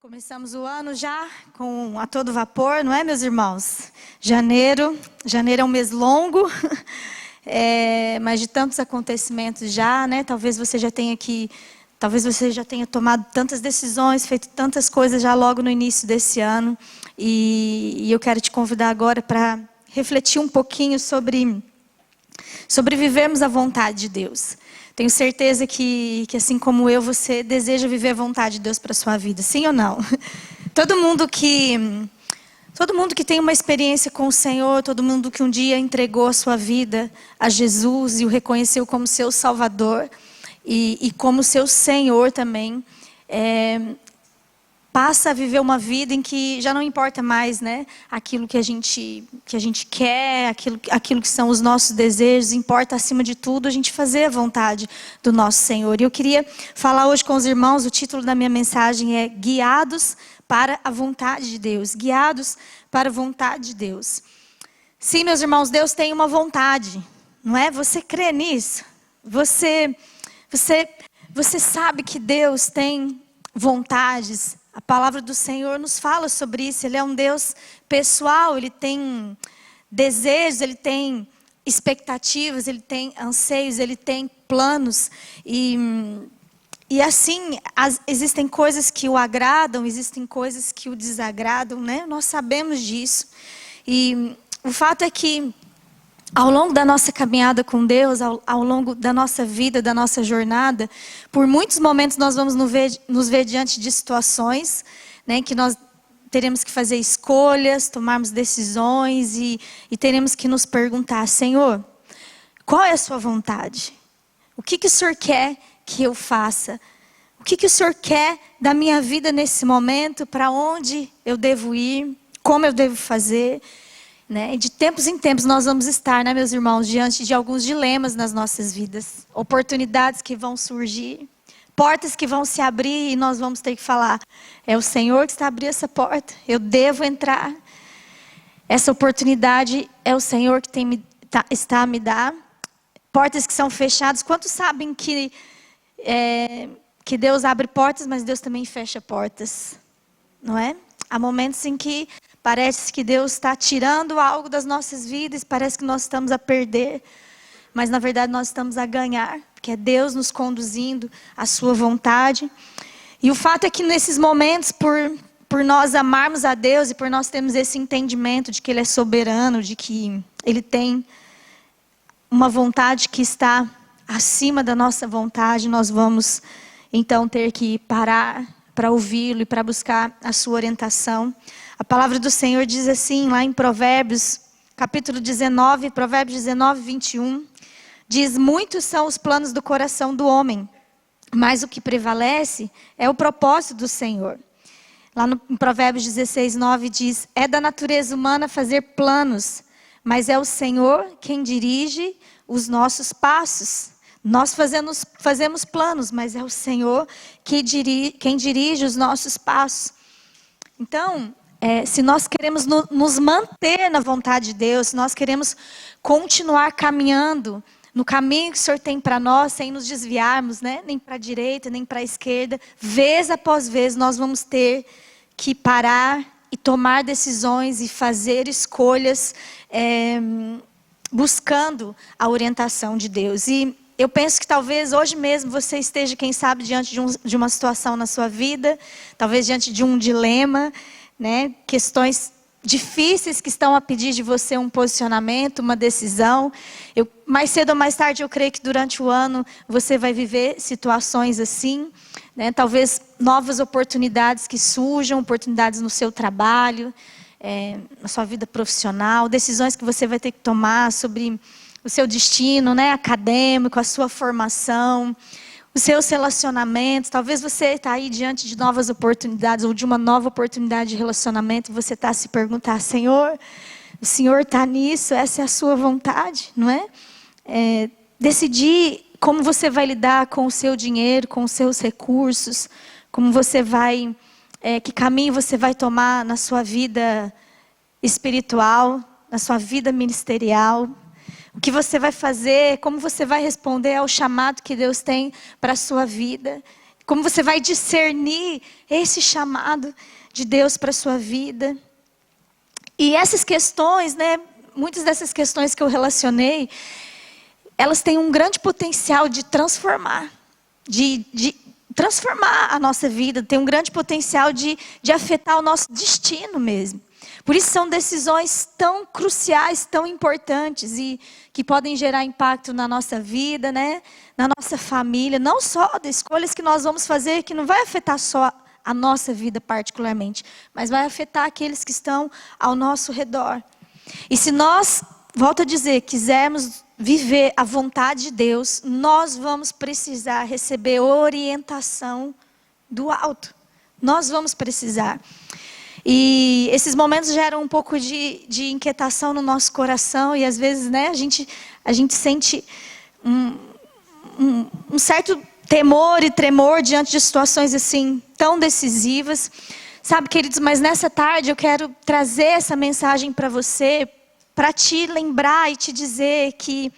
Começamos o ano já com a todo vapor, não é, meus irmãos? Janeiro é um mês longo, mas de tantos acontecimentos já, né? Talvez você já tenha tomado tantas decisões, feito tantas coisas já logo no início desse ano. E eu quero te convidar agora para refletir um pouquinho sobre vivermos a vontade de Deus. Tenho certeza que assim como eu, você deseja viver a vontade de Deus para a sua vida, sim ou não? Todo mundo que tem uma experiência com o Senhor, todo mundo que um dia entregou a sua vida a Jesus e o reconheceu como seu Salvador e como seu Senhor também, passa a viver uma vida em que já não importa mais, né, aquilo que a gente quer, aquilo que são os nossos desejos. Importa acima de tudo a gente fazer a vontade do nosso Senhor. E eu queria falar hoje com os irmãos, o título da minha mensagem é Guiados para a vontade de Deus. Guiados para a vontade de Deus. Sim, meus irmãos, Deus tem uma vontade, não é? Você crê nisso? Você sabe que Deus tem vontades. A palavra do Senhor nos fala sobre isso. Ele é um Deus pessoal, Ele tem desejos, Ele tem expectativas, Ele tem anseios, Ele tem planos. E assim, existem coisas que o agradam, existem coisas que o desagradam, né? Nós sabemos disso. E o fato é que ao longo da nossa caminhada com Deus, ao longo da nossa vida, da nossa jornada, por muitos momentos nós vamos nos ver diante de situações, né, que nós teremos que fazer escolhas, tomarmos decisões e teremos que nos perguntar: Senhor, qual é a sua vontade? O que o Senhor quer que eu faça? O que o Senhor quer da minha vida nesse momento? Para onde eu devo ir? Como eu devo fazer? E de tempos em tempos nós vamos estar, né, meus irmãos, diante de alguns dilemas nas nossas vidas. Oportunidades que vão surgir, portas que vão se abrir e nós vamos ter que falar: é o Senhor que está abrindo essa porta, eu devo entrar. Essa oportunidade é o Senhor que está a me dar. Portas que são fechadas. Quantos sabem que Deus abre portas, mas Deus também fecha portas? Não é? Há momentos em que parece que Deus está tirando algo das nossas vidas, parece que nós estamos a perder, mas na verdade nós estamos a ganhar, porque é Deus nos conduzindo à sua vontade. E o fato é que nesses momentos, por nós amarmos a Deus e por nós termos esse entendimento de que Ele é soberano, de que Ele tem uma vontade que está acima da nossa vontade, nós vamos então ter que parar para ouvi-lo e para buscar a sua orientação. A palavra do Senhor diz assim, lá em Provérbios, capítulo 19, Provérbios 19, 21, diz: muitos são os planos do coração do homem, mas o que prevalece é o propósito do Senhor. Lá em Provérbios 16, 9 diz: é da natureza humana fazer planos, mas é o Senhor quem dirige os nossos passos. Nós fazemos planos, mas é o Senhor quem dirige os nossos passos. Então, se nós queremos nos manter na vontade de Deus, se nós queremos continuar caminhando no caminho que o Senhor tem para nós, sem nos desviarmos, né? Nem para a direita, nem para a esquerda, vez após vez nós vamos ter que parar e tomar decisões e fazer escolhas, buscando a orientação de Deus. E eu penso que talvez hoje mesmo você esteja, quem sabe, diante de uma situação na sua vida, talvez diante de um dilema, né? Questões difíceis que estão a pedir de você um posicionamento, uma decisão. Mais cedo ou mais tarde, eu creio que durante o ano você vai viver situações assim, né? Talvez novas oportunidades que surjam, oportunidades no seu trabalho, na sua vida profissional, decisões que você vai ter que tomar sobre o seu destino, né, acadêmico, a sua formação, os seus relacionamentos. Talvez você está aí diante de novas oportunidades ou de uma nova oportunidade de relacionamento e você está a se perguntar: Senhor, o Senhor está nisso? Essa é a sua vontade, não é? Decidir como você vai lidar com o seu dinheiro, com os seus recursos, como você vai, que caminho você vai tomar na sua vida espiritual, na sua vida ministerial. O que você vai fazer, como você vai responder ao chamado que Deus tem para a sua vida. Como você vai discernir esse chamado de Deus para a sua vida? E essas questões, né, muitas dessas questões que eu relacionei, elas têm um grande potencial de transformar, de transformar a nossa vida, tem um grande potencial de afetar o nosso destino mesmo. Por isso são decisões tão cruciais, tão importantes e que podem gerar impacto na nossa vida, né? Na nossa família, não só de escolhas que nós vamos fazer, que não vai afetar só a nossa vida particularmente, mas vai afetar aqueles que estão ao nosso redor. E se nós, volto a dizer, quisermos viver a vontade de Deus, nós vamos precisar receber orientação do alto. Nós vamos precisar. E esses momentos geram um pouco de inquietação no nosso coração e às vezes, né, a gente sente um certo temor e tremor diante de situações assim tão decisivas. Sabe, queridos, mas nessa tarde eu quero trazer essa mensagem para você, para te lembrar e te dizer que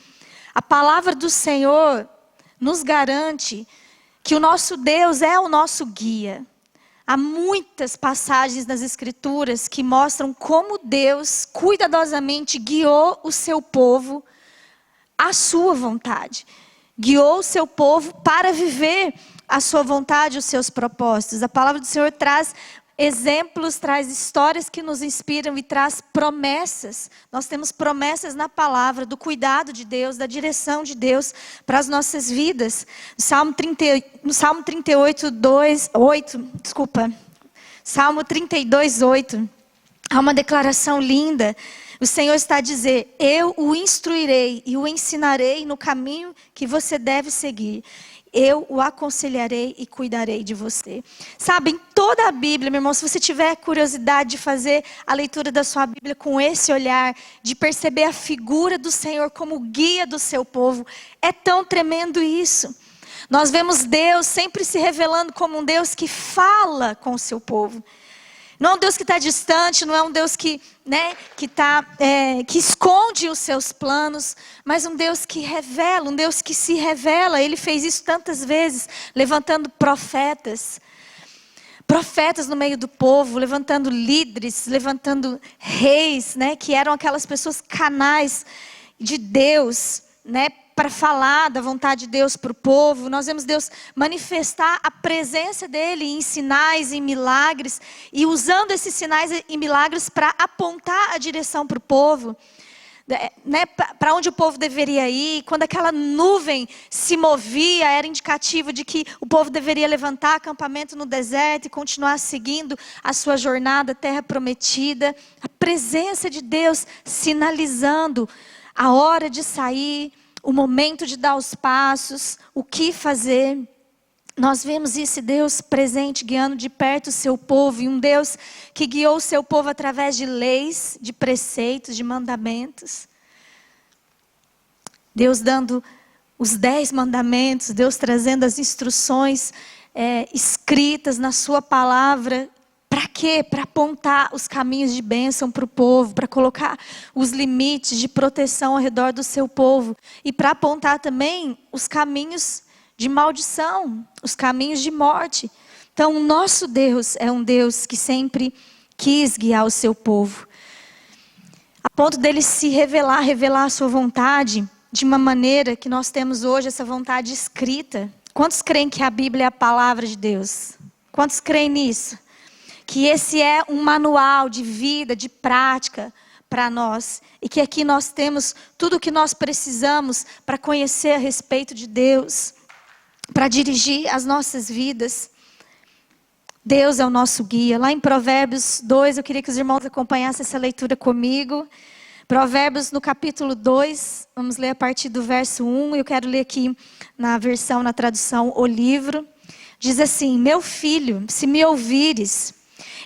a palavra do Senhor nos garante que o nosso Deus é o nosso guia. Há muitas passagens nas Escrituras que mostram como Deus cuidadosamente guiou o seu povo à sua vontade. Guiou o seu povo para viver a sua vontade, os seus propósitos. A palavra do Senhor traz exemplos, traz histórias que nos inspiram e traz promessas. Nós temos promessas na palavra do cuidado de Deus, da direção de Deus para as nossas vidas. Salmo 32, 8, há uma declaração linda. O Senhor está a dizer: eu o instruirei e o ensinarei no caminho que você deve seguir. Eu o aconselharei e cuidarei de você. Sabe, em toda a Bíblia, meu irmão, se você tiver curiosidade de fazer a leitura da sua Bíblia com esse olhar, de perceber a figura do Senhor como guia do seu povo, é tão tremendo isso. Nós vemos Deus sempre se revelando como um Deus que fala com o seu povo. Não é um Deus que está distante, não é um Deus que esconde os seus planos, mas um Deus que revela, um Deus que se revela. Ele fez isso tantas vezes, levantando profetas no meio do povo, levantando líderes, levantando reis, né, que eram aquelas pessoas canais de Deus, né, para falar da vontade de Deus para o povo. Nós vemos Deus manifestar a presença dele em sinais, em milagres, e usando esses sinais e milagres para apontar a direção para o povo, né, para onde o povo deveria ir. Quando aquela nuvem se movia, era indicativo de que o povo deveria levantar acampamento no deserto e continuar seguindo a sua jornada à terra prometida. A presença de Deus sinalizando a hora de sair, o momento de dar os passos, o que fazer. Nós vemos esse Deus presente, guiando de perto o seu povo, e um Deus que guiou o seu povo através de leis, de preceitos, de mandamentos. Deus dando os 10 mandamentos, Deus trazendo as instruções escritas na sua palavra. Para quê? Para apontar os caminhos de bênção para o povo, para colocar os limites de proteção ao redor do seu povo. E para apontar também os caminhos de maldição, os caminhos de morte. Então, o nosso Deus é um Deus que sempre quis guiar o seu povo. A ponto dele se revelar a sua vontade de uma maneira que nós temos hoje essa vontade escrita. Quantos creem que a Bíblia é a palavra de Deus? Quantos creem nisso? Que esse é um manual de vida, de prática para nós. E que aqui nós temos tudo o que nós precisamos para conhecer a respeito de Deus, para dirigir as nossas vidas. Deus é o nosso guia. Lá em Provérbios 2, eu queria que os irmãos acompanhassem essa leitura comigo. Provérbios no capítulo 2, vamos ler a partir do verso 1. Eu quero ler aqui na tradução O Livro. Diz assim: meu filho, se me ouvires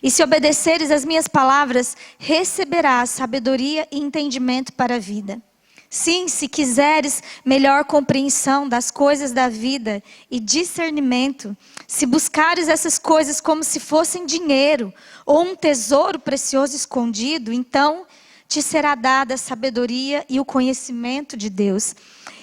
e se obedeceres às minhas palavras, receberás sabedoria e entendimento para a vida. Sim, se quiseres melhor compreensão das coisas da vida e discernimento, se buscares essas coisas como se fossem dinheiro ou um tesouro precioso escondido, então te será dada a sabedoria e o conhecimento de Deus.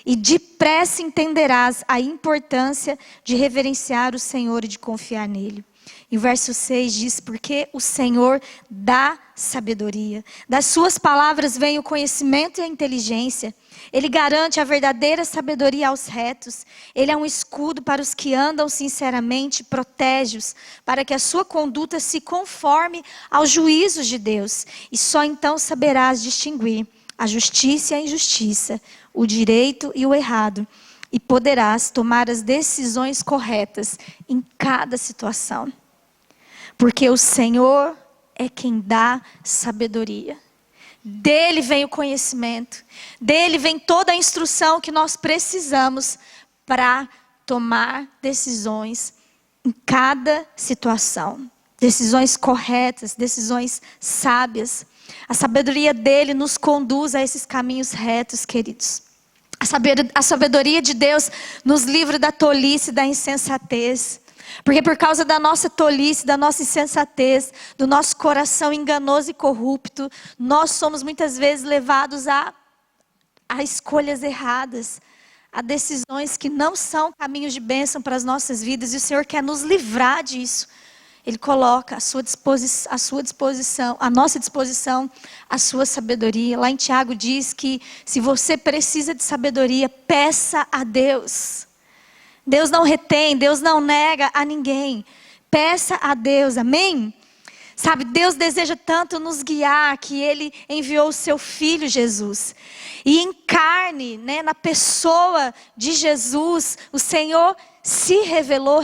e depressa entenderás a importância de reverenciar o Senhor e de confiar nele. E o verso 6 diz, porque o Senhor dá sabedoria. Das suas palavras vem o conhecimento e a inteligência. Ele garante a verdadeira sabedoria aos retos. Ele é um escudo para os que andam sinceramente, protege-os, para que a sua conduta se conforme aos juízos de Deus. E só então saberás distinguir a justiça e a injustiça, o direito e o errado. E poderás tomar as decisões corretas em cada situação. Porque o Senhor é quem dá sabedoria. Dele vem o conhecimento. Dele vem toda a instrução que nós precisamos para tomar decisões em cada situação. Decisões corretas, decisões sábias. A sabedoria dele nos conduz a esses caminhos retos, queridos. A sabedoria de Deus nos livra da tolice e da insensatez. Porque por causa da nossa tolice, da nossa insensatez, do nosso coração enganoso e corrupto, nós somos muitas vezes levados a escolhas erradas, a decisões que não são caminhos de bênção para as nossas vidas. E o Senhor quer nos livrar disso. Ele coloca à à nossa disposição, a sua sabedoria. Lá em Tiago diz que se você precisa de sabedoria, peça a Deus. Deus não retém, Deus não nega a ninguém. Peça a Deus, amém? Sabe, Deus deseja tanto nos guiar que Ele enviou o seu Filho Jesus. E em carne, na pessoa de Jesus, o Senhor se revelou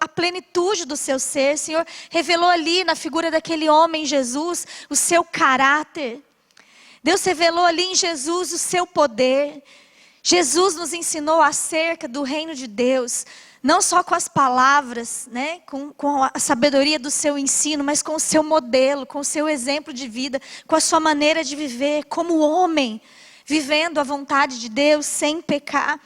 a plenitude do seu ser. O Senhor revelou ali na figura daquele homem Jesus o seu caráter. Deus revelou ali em Jesus o seu poder. Jesus nos ensinou acerca do reino de Deus, não só com as palavras, com a sabedoria do seu ensino, mas com o seu modelo, com o seu exemplo de vida, com a sua maneira de viver, como homem, vivendo a vontade de Deus sem pecar.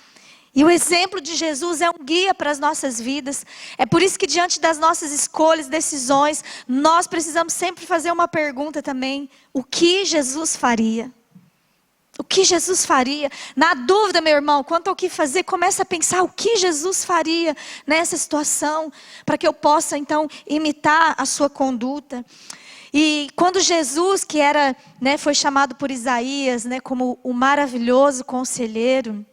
E o exemplo de Jesus é um guia para as nossas vidas. É por isso que diante das nossas escolhas, decisões, nós precisamos sempre fazer uma pergunta também: o que Jesus faria? O que Jesus faria? Na dúvida, meu irmão, quanto ao que fazer, comece a pensar o que Jesus faria nessa situação, para que eu possa então imitar a sua conduta. E quando Jesus, que era, foi chamado por Isaías, como o maravilhoso conselheiro,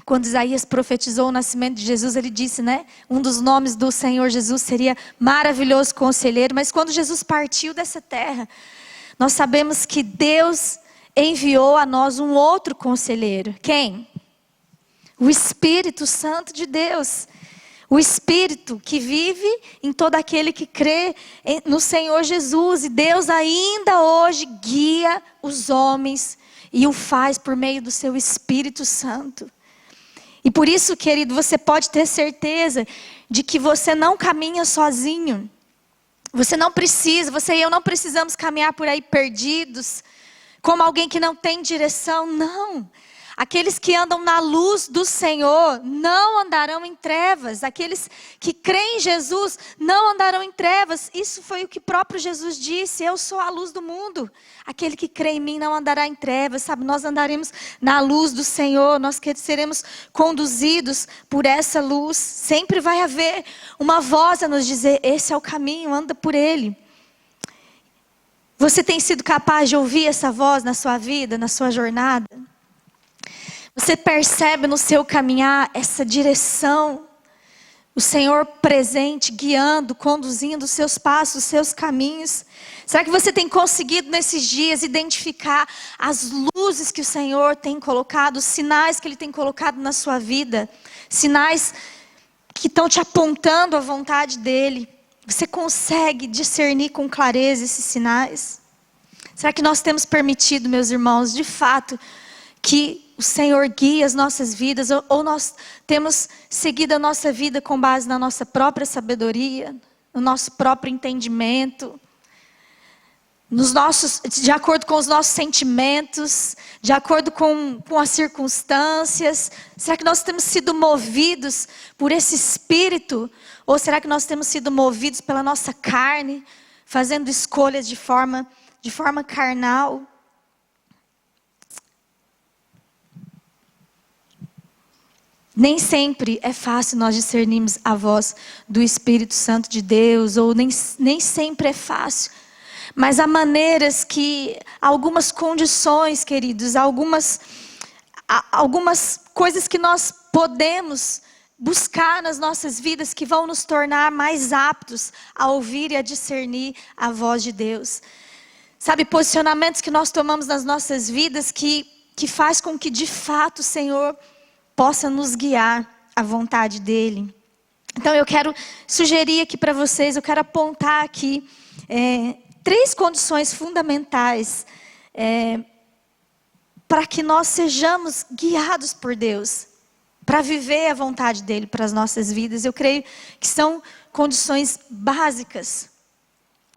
quando Isaías profetizou o nascimento de Jesus, ele disse, um dos nomes do Senhor Jesus seria maravilhoso conselheiro. Mas quando Jesus partiu dessa terra, nós sabemos que Deus enviou a nós um outro conselheiro. Quem? O Espírito Santo de Deus. O Espírito que vive em todo aquele que crê no Senhor Jesus. E Deus ainda hoje guia os homens e o faz por meio do seu Espírito Santo. E por isso, querido, você pode ter certeza de que você não caminha sozinho. Você não precisa, você e eu não precisamos caminhar por aí perdidos, como alguém que não tem direção. Não. Aqueles que andam na luz do Senhor não andarão em trevas. Aqueles que creem em Jesus não andarão em trevas. Isso foi o que próprio Jesus disse: eu sou a luz do mundo. Aquele que crê em mim não andará em trevas. Sabe, nós andaremos na luz do Senhor. Nós seremos conduzidos por essa luz. Sempre vai haver uma voz a nos dizer: esse é o caminho, anda por ele. Você tem sido capaz de ouvir essa voz na sua vida, na sua jornada? Você percebe no seu caminhar essa direção? O Senhor presente, guiando, conduzindo os seus passos, os seus caminhos? Será que você tem conseguido nesses dias identificar as luzes que o Senhor tem colocado, os sinais que Ele tem colocado na sua vida? Sinais que estão te apontando a vontade dEle. Você consegue discernir com clareza esses sinais? Será que nós temos permitido, meus irmãos, de fato, que o Senhor guie as nossas vidas? Ou nós temos seguido a nossa vida com base na nossa própria sabedoria, no nosso próprio entendimento, de acordo com os nossos sentimentos, de acordo com as circunstâncias? Será que nós temos sido movidos por esse Espírito? Ou será que nós temos sido movidos pela nossa carne, fazendo escolhas de forma carnal? Nem sempre é fácil nós discernirmos a voz do Espírito Santo de Deus, ou nem sempre é fácil. Mas há maneiras que, algumas condições, queridos, algumas coisas que nós podemos buscar nas nossas vidas que vão nos tornar mais aptos a ouvir e a discernir a voz de Deus. Sabe, posicionamentos que nós tomamos nas nossas vidas que faz com que de fato o Senhor possa nos guiar à vontade dEle. Então eu quero sugerir aqui para vocês, eu quero apontar aqui 3 condições fundamentais para que nós sejamos guiados por Deus, para viver a vontade dEle para as nossas vidas. Eu creio que são condições básicas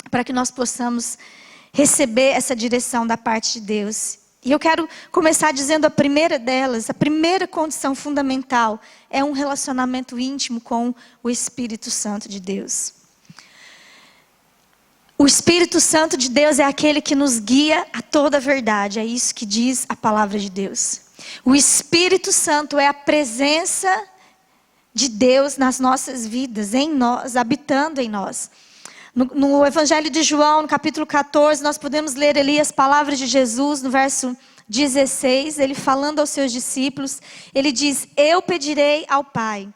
para que nós possamos receber essa direção da parte de Deus. E eu quero começar dizendo a primeira delas, a primeira condição fundamental é um relacionamento íntimo com o Espírito Santo de Deus. O Espírito Santo de Deus é aquele que nos guia a toda a verdade, é isso que diz a palavra de Deus. O Espírito Santo é a presença de Deus nas nossas vidas, em nós, habitando em nós. No Evangelho de João, no capítulo 14, nós podemos ler ali as palavras de Jesus, no verso 16, ele falando aos seus discípulos, ele diz: eu pedirei ao Pai,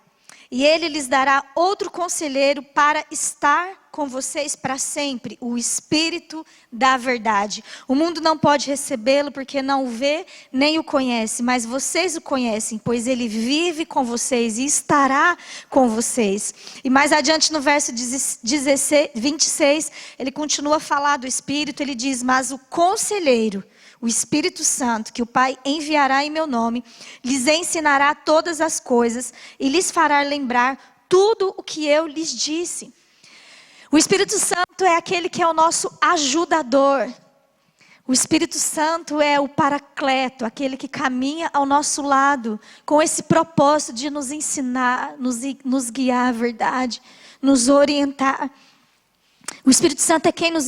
e Ele lhes dará outro conselheiro para estar com vocês para sempre, o Espírito da verdade. O mundo não pode recebê-lo porque não o vê nem o conhece, mas vocês o conhecem, pois Ele vive com vocês e estará com vocês. E mais adiante no verso 26, ele continua a falar do Espírito, ele diz: mas o conselheiro, o Espírito Santo, que o Pai enviará em meu nome, lhes ensinará todas as coisas e lhes fará lembrar tudo o que eu lhes disse. O Espírito Santo é aquele que é o nosso ajudador. O Espírito Santo é o paracleto, aquele que caminha ao nosso lado, com esse propósito de nos ensinar, nos guiar à verdade, nos orientar. O Espírito Santo é quem nos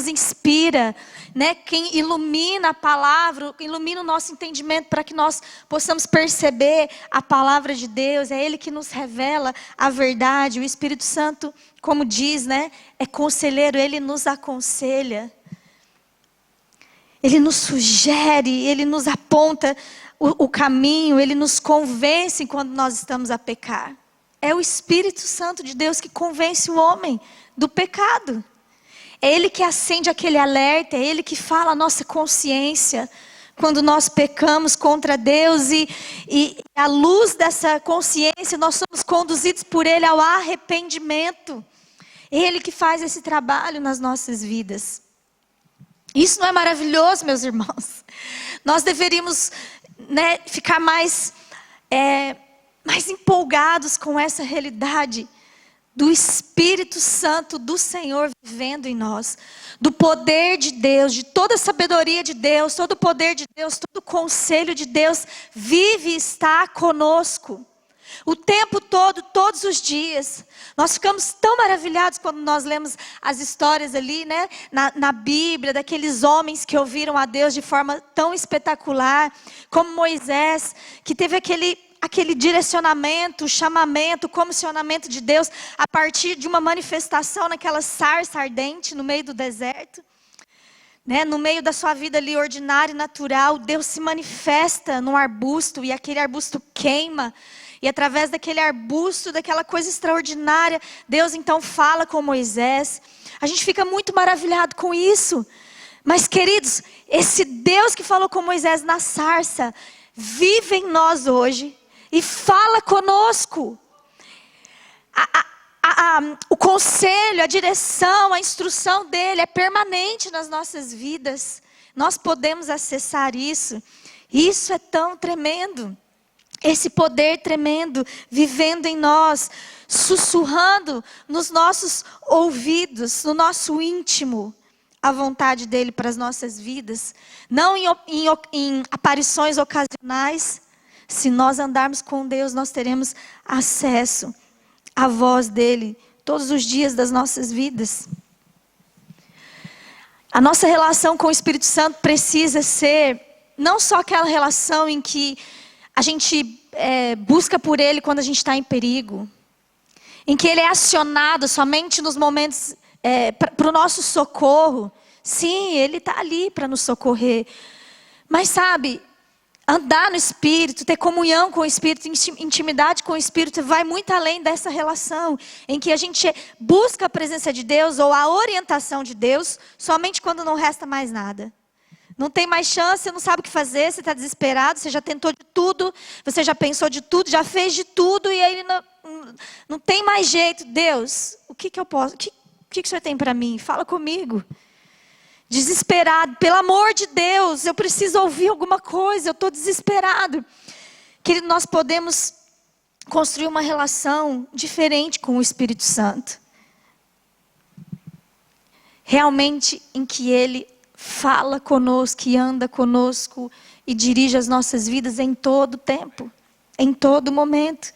inspira, né? Quem ilumina a palavra, ilumina o nosso entendimento para que nós possamos perceber a palavra de Deus. É Ele que nos revela a verdade. O Espírito Santo, como diz, né? É conselheiro, Ele nos aconselha. Ele nos sugere, Ele nos aponta o caminho, Ele nos convence quando nós estamos a pecar. É o Espírito Santo de Deus que convence o homem do pecado. É Ele que acende aquele alerta, é Ele que fala a nossa consciência quando nós pecamos contra Deus e à luz dessa consciência nós somos conduzidos por Ele ao arrependimento. É Ele que faz esse trabalho nas nossas vidas. Isso não é maravilhoso, meus irmãos? Nós deveríamos, né, ficar mais empolgados com essa realidade do Espírito Santo do Senhor vivendo em nós, do poder de Deus, de toda a sabedoria de Deus, todo o poder de Deus, todo o conselho de Deus vive e está conosco. O tempo todo, todos os dias. Nós ficamos tão maravilhados quando nós lemos as histórias ali, né, na Bíblia, daqueles homens que ouviram a Deus de forma tão espetacular, como Moisés, que teve aquele direcionamento, chamamento, comissionamento de Deus a partir de uma manifestação naquela sarça ardente no meio do deserto. Né? No meio da sua vida ali ordinária e natural, Deus se manifesta num arbusto e aquele arbusto queima. E através daquele arbusto, daquela coisa extraordinária, Deus então fala com Moisés. A gente fica muito maravilhado com isso. Mas queridos, esse Deus que falou com Moisés na sarça, vive em nós hoje. E fala conosco. O conselho, a direção, a instrução dele é permanente nas nossas vidas. Nós podemos acessar isso. Isso é tão tremendo. Esse poder tremendo vivendo em nós, sussurrando nos nossos ouvidos, no nosso íntimo, a vontade dele para as nossas vidas. Não em aparições ocasionais. Se nós andarmos com Deus, nós teremos acesso à voz dele todos os dias das nossas vidas. A nossa relação com o Espírito Santo precisa ser não só aquela relação em que a gente busca por Ele quando a gente está em perigo. Em que Ele é acionado somente nos momentos para o nosso socorro. Sim, Ele está ali para nos socorrer. Mas sabe, andar no Espírito, ter comunhão com o Espírito, intimidade com o Espírito, vai muito além dessa relação. Em que a gente busca a presença de Deus ou a orientação de Deus somente quando não resta mais nada. Não tem mais chance, você não sabe o que fazer, você está desesperado, você já tentou de tudo, você já pensou de tudo, já fez de tudo e aí não tem mais jeito. Deus, o que eu posso, o que o Senhor tem para mim? Fala comigo. Desesperado, pelo amor de Deus, eu preciso ouvir alguma coisa, eu estou desesperado. Querido, nós podemos construir uma relação diferente com o Espírito Santo. Realmente em que Ele fala conosco, que anda conosco e dirige as nossas vidas em todo tempo, em todo momento.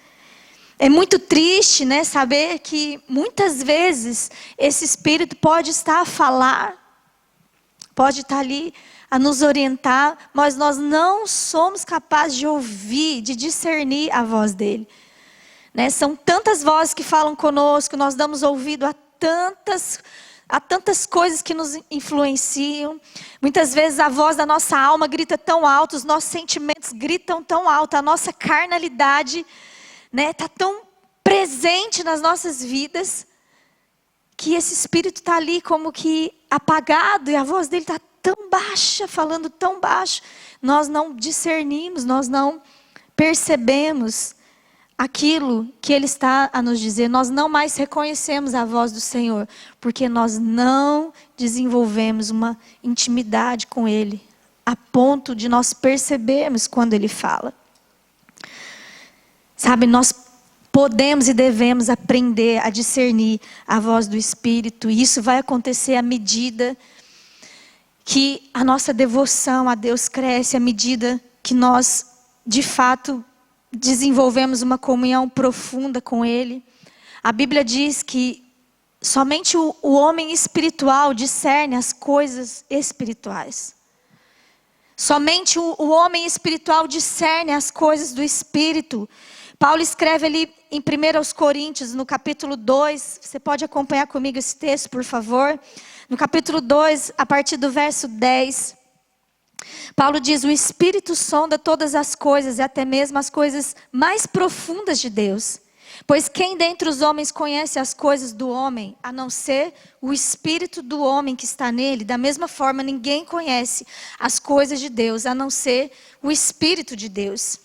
É muito triste, né, saber que muitas vezes esse Espírito pode estar a falar, pode estar ali a nos orientar, mas nós não somos capazes de ouvir, de discernir a voz dele. Né? São tantas vozes que falam conosco, nós damos ouvido a tantas coisas que nos influenciam. Muitas vezes a voz da nossa alma grita tão alto, os nossos sentimentos gritam tão alto, a nossa carnalidade está tão presente nas nossas vidas, que esse Espírito está ali como que apagado, e a voz dele está tão baixa, falando tão baixo. Nós não discernimos, nós não percebemos aquilo que Ele está a nos dizer. Nós não mais reconhecemos a voz do Senhor, porque nós não desenvolvemos uma intimidade com Ele, a ponto de nós percebermos quando Ele fala. Sabe, nós podemos e devemos aprender a discernir a voz do Espírito, e isso vai acontecer à medida que a nossa devoção a Deus cresce, à medida que nós, de fato, desenvolvemos uma comunhão profunda com Ele. A Bíblia diz que somente o homem espiritual discerne as coisas espirituais. Somente o homem espiritual discerne as coisas do Espírito. Paulo escreve ali em 1 Coríntios, no capítulo 2, você pode acompanhar comigo esse texto, por favor? No capítulo 2, a partir do verso 10, Paulo diz: o Espírito sonda todas as coisas, e até mesmo as coisas mais profundas de Deus. Pois quem dentre os homens conhece as coisas do homem, a não ser o Espírito do homem que está nele? Da mesma forma, ninguém conhece as coisas de Deus, a não ser o Espírito de Deus.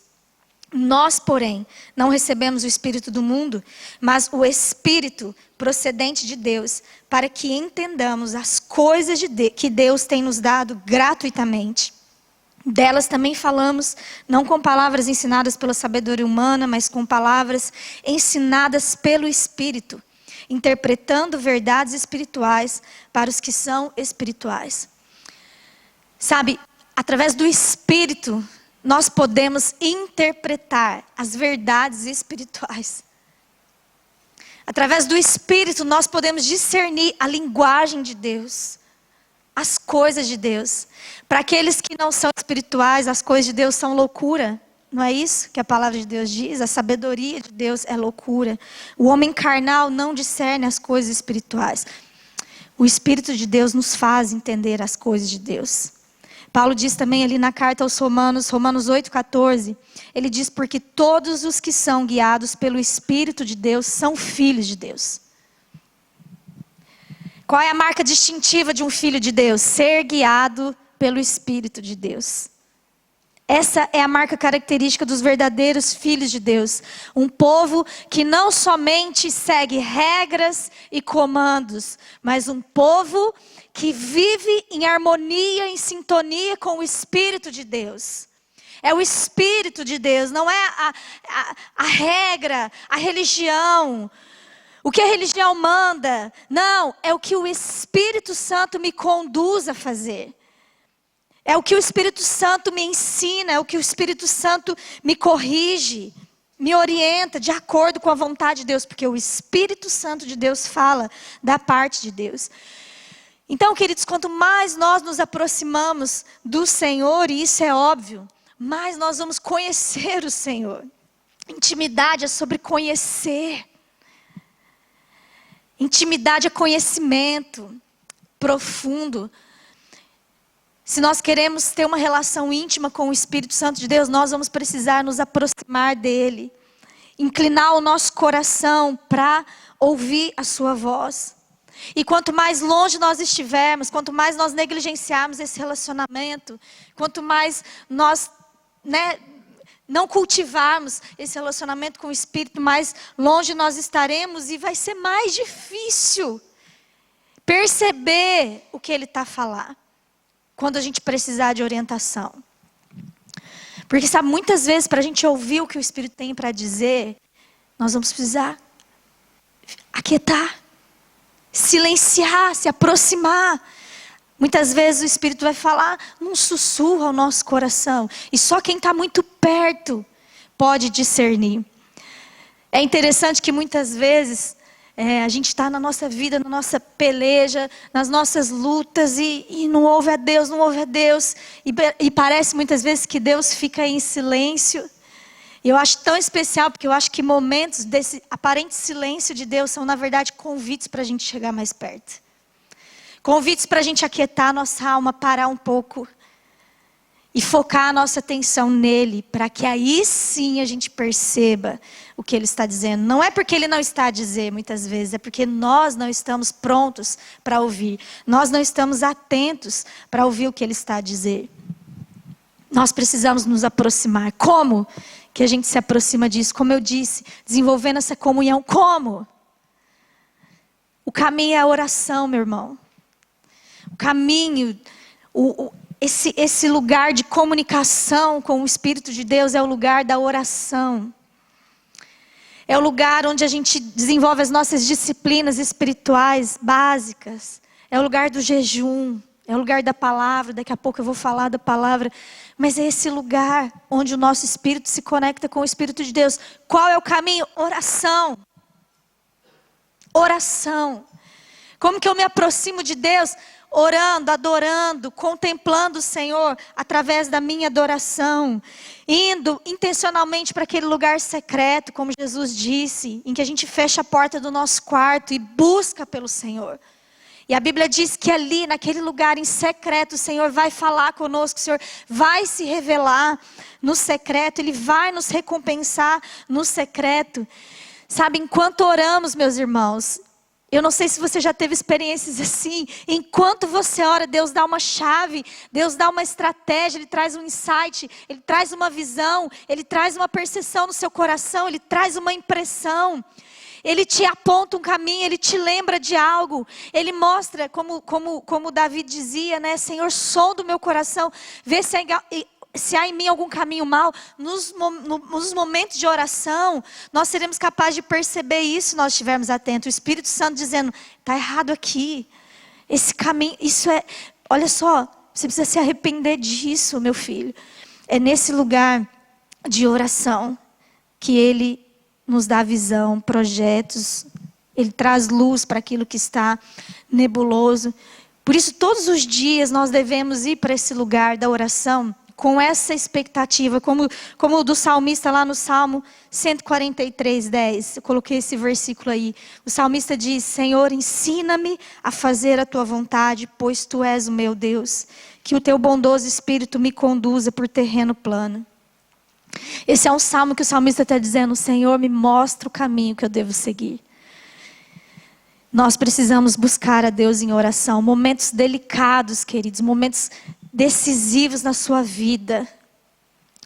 Nós, porém, não recebemos o Espírito do mundo, mas o Espírito procedente de Deus, para que entendamos as coisas que Deus tem nos dado gratuitamente. Delas também falamos, não com palavras ensinadas pela sabedoria humana, mas com palavras ensinadas pelo Espírito, interpretando verdades espirituais para os que são espirituais. Sabe, através do Espírito, nós podemos interpretar as verdades espirituais. Através do Espírito, nós podemos discernir a linguagem de Deus, as coisas de Deus. Para aqueles que não são espirituais, as coisas de Deus são loucura. Não é isso que a palavra de Deus diz? A sabedoria de Deus é loucura. O homem carnal não discerne as coisas espirituais. O Espírito de Deus nos faz entender as coisas de Deus. Paulo diz também ali na carta aos Romanos 8,14, ele diz: porque todos os que são guiados pelo Espírito de Deus são filhos de Deus. Qual é a marca distintiva de um filho de Deus? Ser guiado pelo Espírito de Deus. Essa é a marca característica dos verdadeiros filhos de Deus. Um povo que não somente segue regras e comandos, mas um povo que vive em harmonia, em sintonia com o Espírito de Deus. É o Espírito de Deus, não é a regra, a religião, o que a religião manda. Não, é o que o Espírito Santo me conduz a fazer. É o que o Espírito Santo me ensina, é o que o Espírito Santo me corrige, me orienta de acordo com a vontade de Deus, porque o Espírito Santo de Deus fala da parte de Deus. Então, queridos, quanto mais nós nos aproximamos do Senhor, e isso é óbvio, mais nós vamos conhecer o Senhor. Intimidade é sobre conhecer. Intimidade é conhecimento profundo. Se nós queremos ter uma relação íntima com o Espírito Santo de Deus, nós vamos precisar nos aproximar dele. Inclinar o nosso coração para ouvir a sua voz. E quanto mais longe nós estivermos, quanto mais nós negligenciarmos esse relacionamento, quanto mais nós, não cultivarmos esse relacionamento com o Espírito, mais longe nós estaremos e vai ser mais difícil perceber o que Ele está a falar, quando a gente precisar de orientação. Porque sabe, muitas vezes para a gente ouvir o que o Espírito tem para dizer, nós vamos precisar aquietar, silenciar, se aproximar. Muitas vezes o Espírito vai falar num sussurro ao nosso coração. E só quem está muito perto pode discernir. É interessante que muitas vezes a gente está na nossa vida, na nossa peleja, nas nossas lutas e não ouve a Deus, não ouve a Deus. E parece muitas vezes que Deus fica em silêncio. E eu acho tão especial, porque eu acho que momentos desse aparente silêncio de Deus são, na verdade, convites para a gente chegar mais perto. Convites para a gente aquietar a nossa alma, parar um pouco e focar a nossa atenção nele, para que aí sim a gente perceba o que ele está dizendo. Não é porque ele não está a dizer muitas vezes, é porque nós não estamos prontos para ouvir. Nós não estamos atentos para ouvir o que ele está a dizer. Nós precisamos nos aproximar. Como que a gente se aproxima disso? Como eu disse, desenvolvendo essa comunhão. Como? O caminho é a oração, meu irmão. O caminho, esse lugar de comunicação com o Espírito de Deus é o lugar da oração. É o lugar onde a gente desenvolve as nossas disciplinas espirituais básicas. É o lugar do jejum. É o lugar da palavra. Daqui a pouco eu vou falar da palavra. Mas é esse lugar onde o nosso espírito se conecta com o Espírito de Deus. Qual é o caminho? Oração. Oração. Como que eu me aproximo de Deus? Orando, adorando, contemplando o Senhor através da minha adoração. Indo intencionalmente para aquele lugar secreto, como Jesus disse, em que a gente fecha a porta do nosso quarto e busca pelo Senhor. E a Bíblia diz que ali, naquele lugar em secreto, o Senhor vai falar conosco, o Senhor vai se revelar no secreto, Ele vai nos recompensar no secreto. Sabe, enquanto oramos, meus irmãos, eu não sei se você já teve experiências assim. Enquanto você ora, Deus dá uma chave, Deus dá uma estratégia, Ele traz um insight, Ele traz uma visão, Ele traz uma percepção no seu coração, Ele traz uma impressão. Ele te aponta um caminho, Ele te lembra de algo. Ele mostra, como Davi dizia, Senhor, sonda o meu coração, vê se há em mim algum caminho mau. Nos momentos de oração, nós seremos capazes de perceber isso se nós estivermos atentos. O Espírito Santo dizendo, está errado aqui. Esse caminho, olha só, você precisa se arrepender disso, meu filho. É nesse lugar de oração que Ele nos dá visão, projetos. Ele traz luz para aquilo que está nebuloso. Por isso, todos os dias nós devemos ir para esse lugar da oração com essa expectativa, como o do salmista lá no Salmo 143, 10. Eu coloquei esse versículo aí. O salmista diz, Senhor, ensina-me a fazer a tua vontade, pois tu és o meu Deus. Que o teu bondoso Espírito me conduza por terreno plano. Esse é um salmo que o salmista está dizendo, Senhor, me mostra o caminho que eu devo seguir. Nós precisamos buscar a Deus em oração. Momentos delicados, queridos, momentos decisivos na sua vida.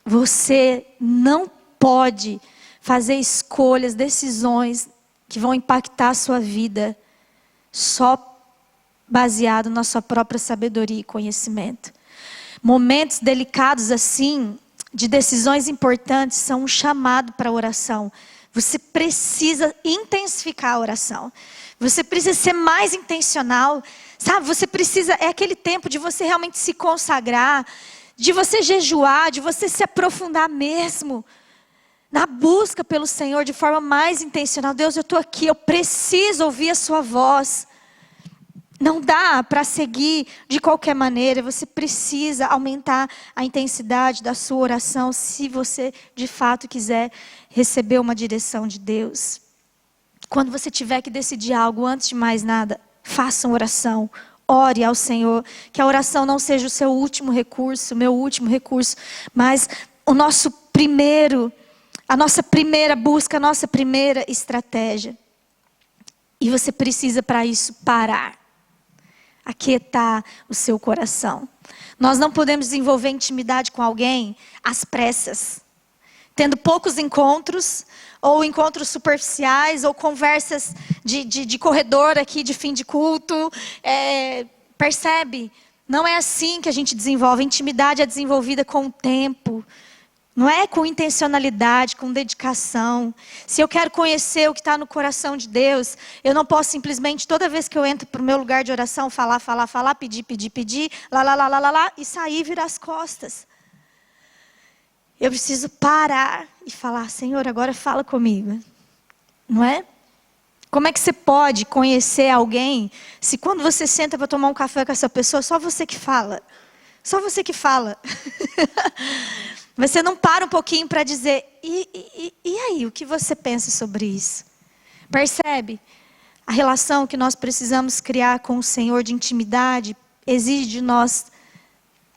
Você não pode fazer escolhas, decisões que vão impactar a sua vida só baseado na sua própria sabedoria e conhecimento. Momentos delicados assim, de decisões importantes, são um chamado para a oração. Você precisa intensificar a oração. Você precisa ser mais intencional. Sabe, você precisa, é aquele tempo de você realmente se consagrar, de você jejuar, de você se aprofundar mesmo na busca pelo Senhor de forma mais intencional. Deus, eu estou aqui, eu preciso ouvir a sua voz. Não dá para seguir de qualquer maneira. Você precisa aumentar a intensidade da sua oração se você de fato quiser receber uma direção de Deus. Quando você tiver que decidir algo, antes de mais nada, faça uma oração. Ore ao Senhor. Que a oração não seja o seu último recurso, o meu último recurso, mas a nossa primeira busca, a nossa primeira estratégia. E você precisa para isso parar. Aquietar o seu coração. Nós não podemos desenvolver intimidade com alguém às pressas. Tendo poucos encontros, ou encontros superficiais, ou conversas de corredor aqui, de fim de culto. Percebe? Não é assim que a gente desenvolve. A intimidade é desenvolvida com o tempo. Não é com intencionalidade, com dedicação. Se eu quero conhecer o que está no coração de Deus, eu não posso simplesmente, toda vez que eu entro para o meu lugar de oração, falar, pedir, lá, e sair e virar as costas. Eu preciso parar e falar, Senhor, agora fala comigo. Não é? Como é que você pode conhecer alguém, se quando você senta para tomar um café com essa pessoa, só você que fala? Só você que fala. Você não para um pouquinho para dizer, e aí, o que você pensa sobre isso? Percebe? A relação que nós precisamos criar com o Senhor de intimidade exige de nós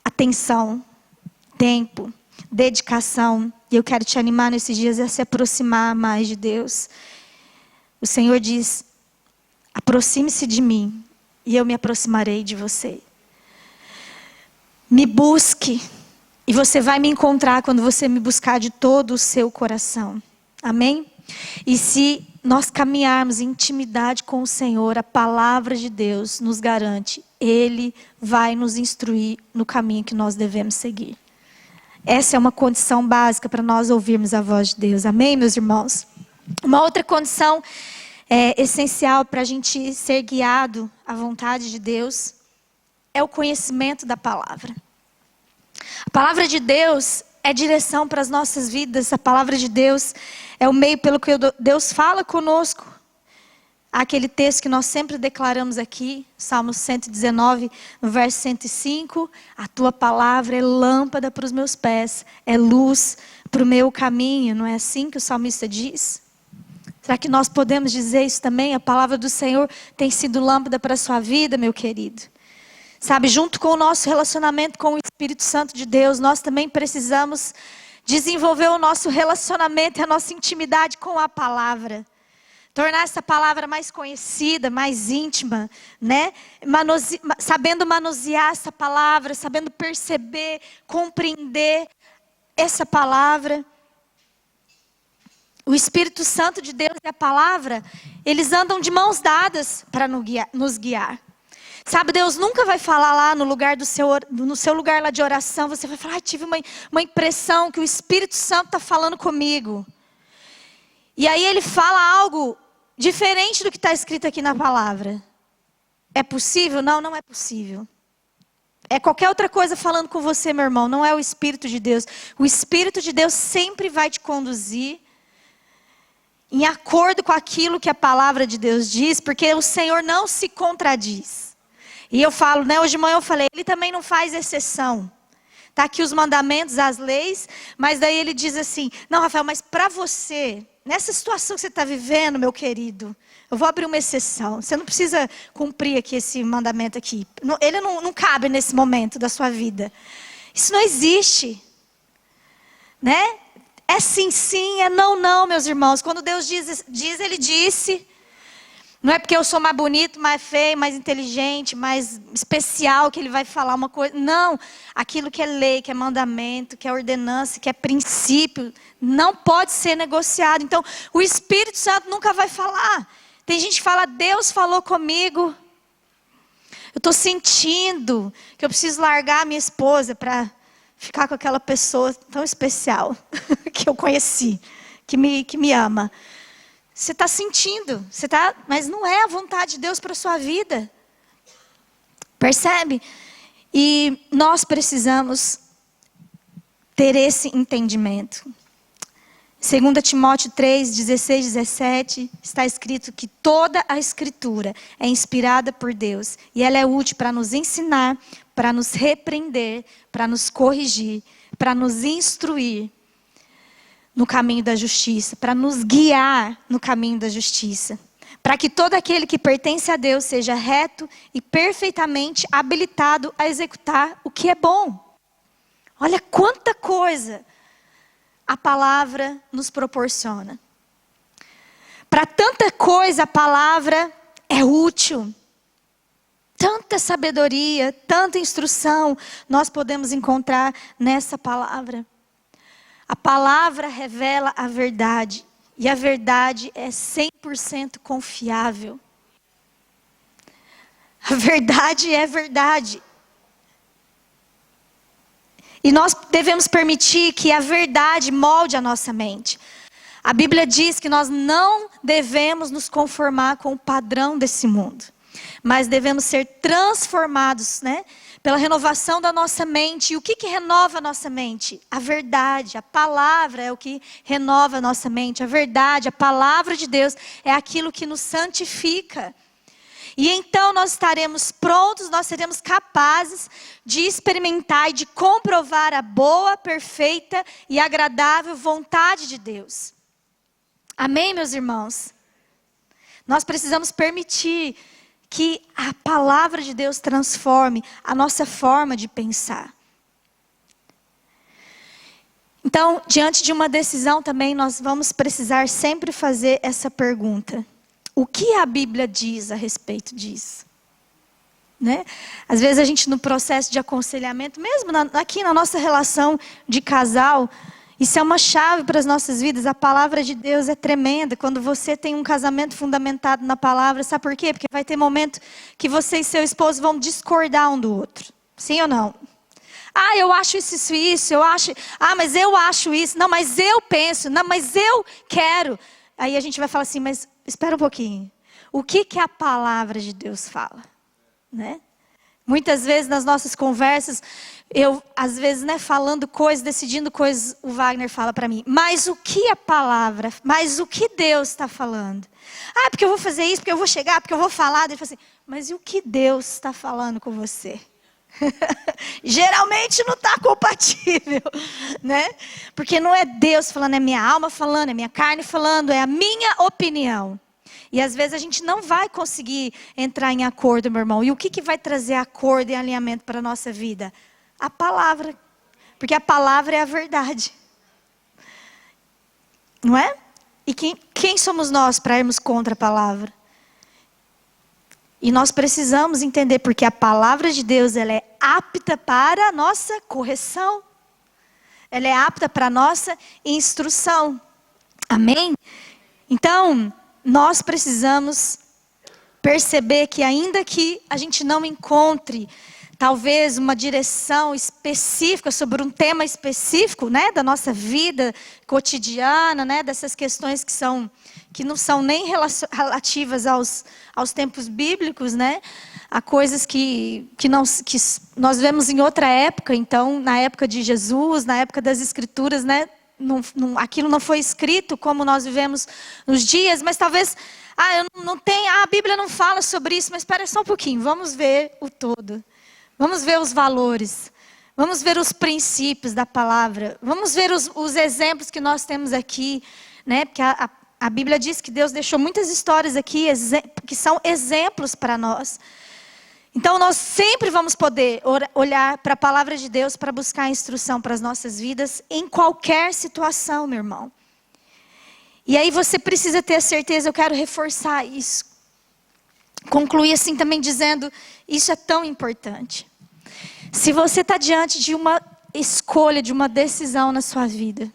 atenção, tempo, dedicação. E eu quero te animar nesses dias a se aproximar mais de Deus. O Senhor diz, aproxime-se de mim e eu me aproximarei de você. Me busque. E você vai me encontrar quando você me buscar de todo o seu coração. Amém? E se nós caminharmos em intimidade com o Senhor, a palavra de Deus nos garante, Ele vai nos instruir no caminho que nós devemos seguir. Essa é uma condição básica para nós ouvirmos a voz de Deus. Amém, meus irmãos? Uma outra condição essencial para a gente ser guiado à vontade de Deus é o conhecimento da palavra. A palavra de Deus é direção para as nossas vidas. A palavra de Deus é o meio pelo que Deus fala conosco. Aquele texto que nós sempre declaramos aqui, Salmo 119, no verso 105. A tua palavra é lâmpada para os meus pés, é luz para o meu caminho. Não é assim que o salmista diz? Será que nós podemos dizer isso também? A palavra do Senhor tem sido lâmpada para a sua vida, meu querido? Sabe, junto com o nosso relacionamento com o Espírito Santo de Deus, nós também precisamos desenvolver o nosso relacionamento e a nossa intimidade com a palavra. Tornar essa palavra mais conhecida, mais íntima, né? Sabendo manusear essa palavra, sabendo perceber, compreender essa palavra. O Espírito Santo de Deus e a palavra, eles andam de mãos dadas para nos guiar. Sabe, Deus nunca vai falar lá no seu lugar lá de oração, você vai falar, tive uma impressão que o Espírito Santo está falando comigo. E aí ele fala algo diferente do que está escrito aqui na palavra. É possível? Não, não é possível. É qualquer outra coisa falando com você, meu irmão, não é o Espírito de Deus. O Espírito de Deus sempre vai te conduzir em acordo com aquilo que a palavra de Deus diz, porque o Senhor não se contradiz. E eu falo, né, hoje de manhã eu falei, Ele também não faz exceção. Está aqui os mandamentos, as leis, mas daí Ele diz assim, não, Rafael, mas para você, nessa situação que você está vivendo, meu querido, eu vou abrir uma exceção. Você não precisa cumprir aqui esse mandamento aqui. Ele não cabe nesse momento da sua vida. Isso não existe. Né? É sim, sim, é não, não, meus irmãos. Quando Deus diz, Ele disse. Não é porque eu sou mais bonito, mais feio, mais inteligente, mais especial que Ele vai falar uma coisa. Não, aquilo que é lei, que é mandamento, que é ordenança, que é princípio, não pode ser negociado. Então, o Espírito Santo nunca vai falar. Tem gente que fala, Deus falou comigo. Eu estou sentindo que eu preciso largar a minha esposa para ficar com aquela pessoa tão especial que eu conheci, que me ama. Você está sentindo, mas não é a vontade de Deus para a sua vida. Percebe? E nós precisamos ter esse entendimento. 2 Timóteo 3, 16, 17, está escrito que toda a Escritura é inspirada por Deus. E ela é útil para nos ensinar, para nos repreender, para nos corrigir, para nos instruir no caminho da justiça, para nos guiar no caminho da justiça. Para que todo aquele que pertence a Deus seja reto e perfeitamente habilitado a executar o que é bom. Olha quanta coisa a palavra nos proporciona. Para tanta coisa a palavra é útil. Tanta sabedoria, tanta instrução nós podemos encontrar nessa palavra. A palavra revela a verdade. E a verdade é 100% confiável. A verdade é verdade. E nós devemos permitir que a verdade molde a nossa mente. A Bíblia diz que nós não devemos nos conformar com o padrão desse mundo, mas devemos ser transformados, pela renovação da nossa mente. E o que renova a nossa mente? A verdade, a palavra é o que renova a nossa mente. A verdade, a palavra de Deus é aquilo que nos santifica. E então nós estaremos prontos, nós seremos capazes de experimentar e de comprovar a boa, perfeita e agradável vontade de Deus. Amém, meus irmãos? Nós precisamos permitir que a palavra de Deus transforme a nossa forma de pensar. Então, diante de uma decisão também, nós vamos precisar sempre fazer essa pergunta. O que a Bíblia diz a respeito disso? Às vezes a gente no processo de aconselhamento, mesmo aqui na nossa relação de casal, isso é uma chave para as nossas vidas. A palavra de Deus é tremenda. Quando você tem um casamento fundamentado na palavra, sabe por quê? Porque vai ter momento que você e seu esposo vão discordar um do outro. Sim ou não? Ah, eu acho isso, eu acho... Ah, mas eu acho isso. Não, mas eu penso. Não, mas eu quero. Aí a gente vai falar assim, mas espera um pouquinho. O que a palavra de Deus fala? Muitas vezes nas nossas conversas, eu às vezes falando coisas, decidindo coisas, o Wagner fala para mim, mas o que a palavra, mas o que Deus está falando? Ah, porque eu vou fazer isso, porque eu vou chegar, porque eu vou falar. Ele fala assim, mas e o que Deus está falando com você? Geralmente não está compatível, Porque não é Deus falando, é minha alma falando, é minha carne falando, é a minha opinião. E às vezes a gente não vai conseguir entrar em acordo, meu irmão. E o que vai trazer acordo e alinhamento para a nossa vida? A palavra. Porque a palavra é a verdade. Não é? E quem somos nós para irmos contra a palavra? E nós precisamos entender, porque a palavra de Deus, ela é apta para a nossa correção. Ela é apta para a nossa instrução. Amém? Então, nós precisamos perceber que ainda que a gente não encontre, talvez, uma direção específica sobre um tema específico, da nossa vida cotidiana, dessas questões que não são nem relativas aos tempos bíblicos, a coisas que nós vemos em outra época. Então, na época de Jesus, na época das Escrituras, aquilo não foi escrito como nós vivemos nos dias, mas talvez, a Bíblia não fala sobre isso, mas espera só um pouquinho, vamos ver o todo. Vamos ver os valores, vamos ver os princípios da palavra, vamos ver os exemplos que nós temos aqui, Porque a Bíblia diz que Deus deixou muitas histórias aqui que são exemplos para nós. Então nós sempre vamos poder olhar para a palavra de Deus para buscar instrução para as nossas vidas em qualquer situação, meu irmão. E aí você precisa ter a certeza, eu quero reforçar isso. Concluir assim também dizendo, isso é tão importante. Se você está diante de uma escolha, de uma decisão na sua vida,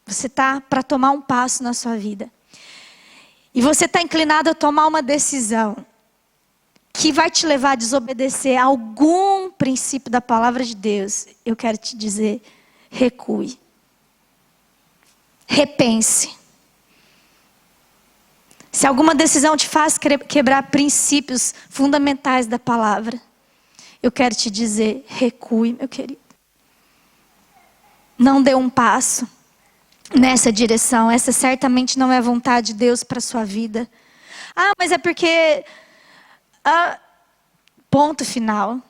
você está para tomar um passo na sua vida, e você está inclinado a tomar uma decisão que vai te levar a desobedecer a algum princípio da palavra de Deus, eu quero te dizer, recue. Repense. Se alguma decisão te faz quebrar princípios fundamentais da palavra, eu quero te dizer, recue, meu querido. Não dê um passo. nessa direção. Essa certamente não é a vontade de Deus para a sua vida. Ah, mas é porque... ponto final.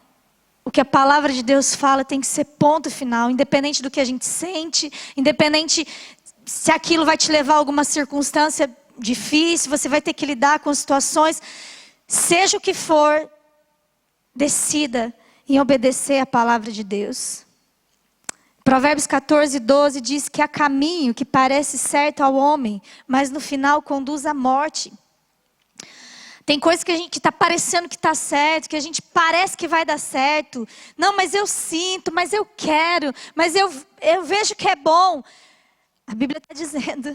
O que a palavra de Deus fala tem que ser ponto final. Independente do que a gente sente, independente se aquilo vai te levar a alguma circunstância difícil, você vai ter que lidar com situações. Seja o que for, decida em obedecer a palavra de Deus. Provérbios 14, 12 diz que há caminho que parece certo ao homem, mas no final conduz à morte. Tem coisa que está parecendo que está certo, que a gente parece que vai dar certo. Não, mas eu sinto, mas eu quero, mas eu vejo que é bom. A Bíblia está dizendo,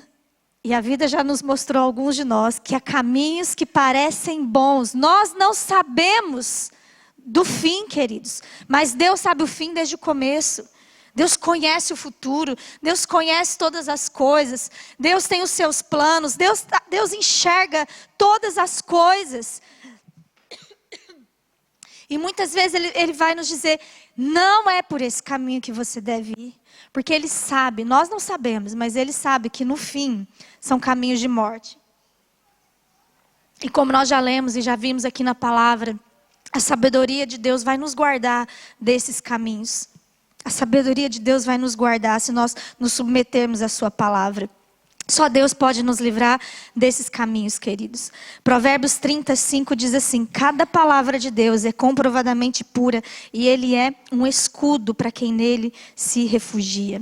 e a vida já nos mostrou alguns de nós, que há caminhos que parecem bons. Nós não sabemos do fim, queridos, mas Deus sabe o fim desde o começo. Deus conhece o futuro, Deus conhece todas as coisas, Deus tem os seus planos, Deus enxerga todas as coisas. E muitas vezes Ele vai nos dizer, não é por esse caminho que você deve ir. Porque Ele sabe, nós não sabemos, mas Ele sabe que no fim são caminhos de morte. E como nós já lemos e já vimos aqui na palavra, a sabedoria de Deus vai nos guardar desses caminhos. A sabedoria de Deus vai nos guardar se nós nos submetermos à sua palavra. Só Deus pode nos livrar desses caminhos, queridos. Provérbios 35 diz assim, cada palavra de Deus é comprovadamente pura e Ele é um escudo para quem nele se refugia.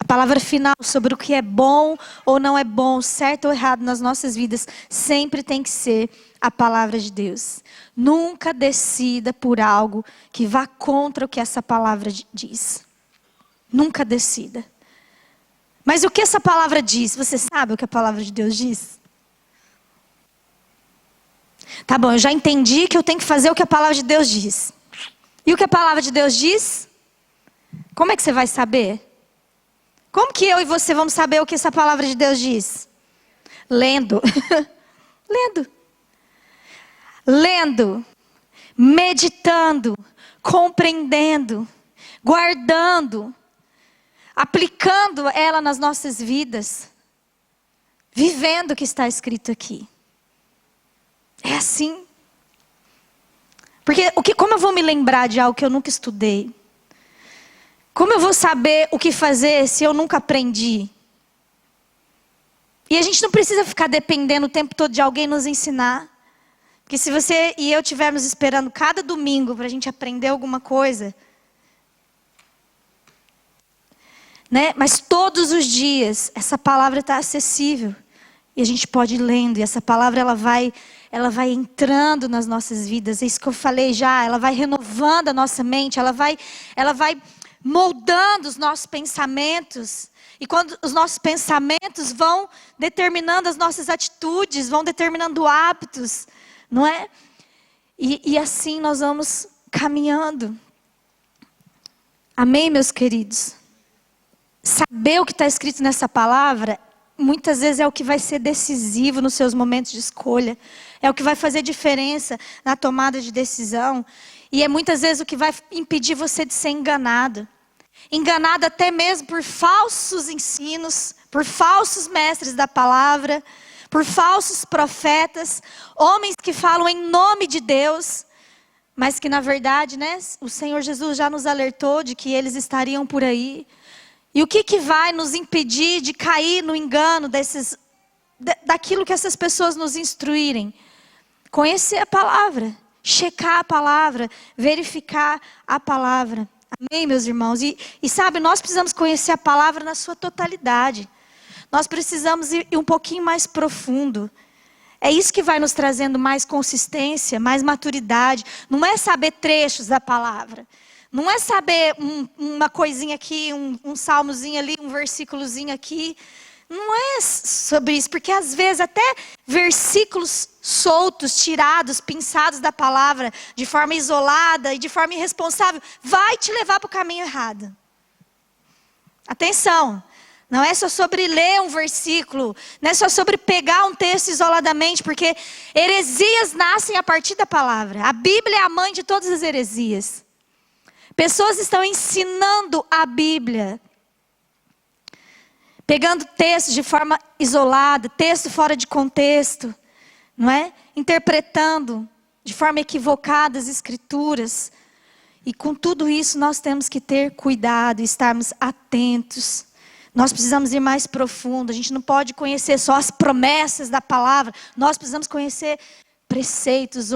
A palavra final sobre o que é bom ou não é bom, certo ou errado nas nossas vidas, sempre tem que ser a palavra de Deus. Nunca decida por algo que vá contra o que essa palavra diz. Nunca decida. Mas o que essa palavra diz? Você sabe o que a palavra de Deus diz? Tá bom, eu já entendi que eu tenho que fazer o que a palavra de Deus diz. E o que a palavra de Deus diz? Como é que você vai saber? Como que eu e você vamos saber o que essa palavra de Deus diz? Lendo. Lendo, meditando, compreendendo, guardando, aplicando ela nas nossas vidas, vivendo o que está escrito aqui. É assim. Porque como eu vou me lembrar de algo que eu nunca estudei? Como eu vou saber o que fazer se eu nunca aprendi? E a gente não precisa ficar dependendo o tempo todo de alguém nos ensinar. Porque se você e eu estivermos esperando cada domingo para a gente aprender alguma coisa, né? Mas todos os dias essa palavra está acessível. E a gente pode ir lendo. E essa palavra ela vai entrando nas nossas vidas. É isso que eu falei já. Ela vai renovando a nossa mente. Ela vai moldando os nossos pensamentos. E quando os nossos pensamentos vão determinando as nossas atitudes, vão determinando hábitos, não é? E assim nós vamos caminhando. Amém, meus queridos? Saber o que está escrito nessa palavra, muitas vezes é o que vai ser decisivo nos seus momentos de escolha. É o que vai fazer diferença na tomada de decisão. E é muitas vezes o que vai impedir você de ser enganado. Enganado até mesmo por falsos ensinos, por falsos mestres da palavra, por falsos profetas, homens que falam em nome de Deus, mas que na verdade, né, o Senhor Jesus já nos alertou de que eles estariam por aí. E o que vai nos impedir de cair no engano daquilo que essas pessoas nos instruírem? Conhecer a palavra, checar a palavra, verificar a palavra. Amém, meus irmãos? E sabe, nós precisamos conhecer a palavra na sua totalidade. Nós precisamos ir um pouquinho mais profundo. É isso que vai nos trazendo mais consistência, mais maturidade. Não é saber trechos da palavra. Não é saber uma coisinha aqui, um salmozinho ali, um versículozinho aqui. Não é sobre isso, porque às vezes até versículos soltos, tirados, pinçados da palavra, de forma isolada e de forma irresponsável, vai te levar para o caminho errado. Atenção, não é só sobre ler um versículo, não é só sobre pegar um texto isoladamente, porque heresias nascem a partir da palavra. A Bíblia é a mãe de todas as heresias. Pessoas estão ensinando a Bíblia. pegando texto de forma isolada, texto fora de contexto, não é? Interpretando de forma equivocada as escrituras. E com tudo isso nós temos que ter cuidado, estarmos atentos. Nós precisamos ir mais profundo. A gente não pode conhecer só as promessas da palavra. Nós precisamos conhecer preceitos,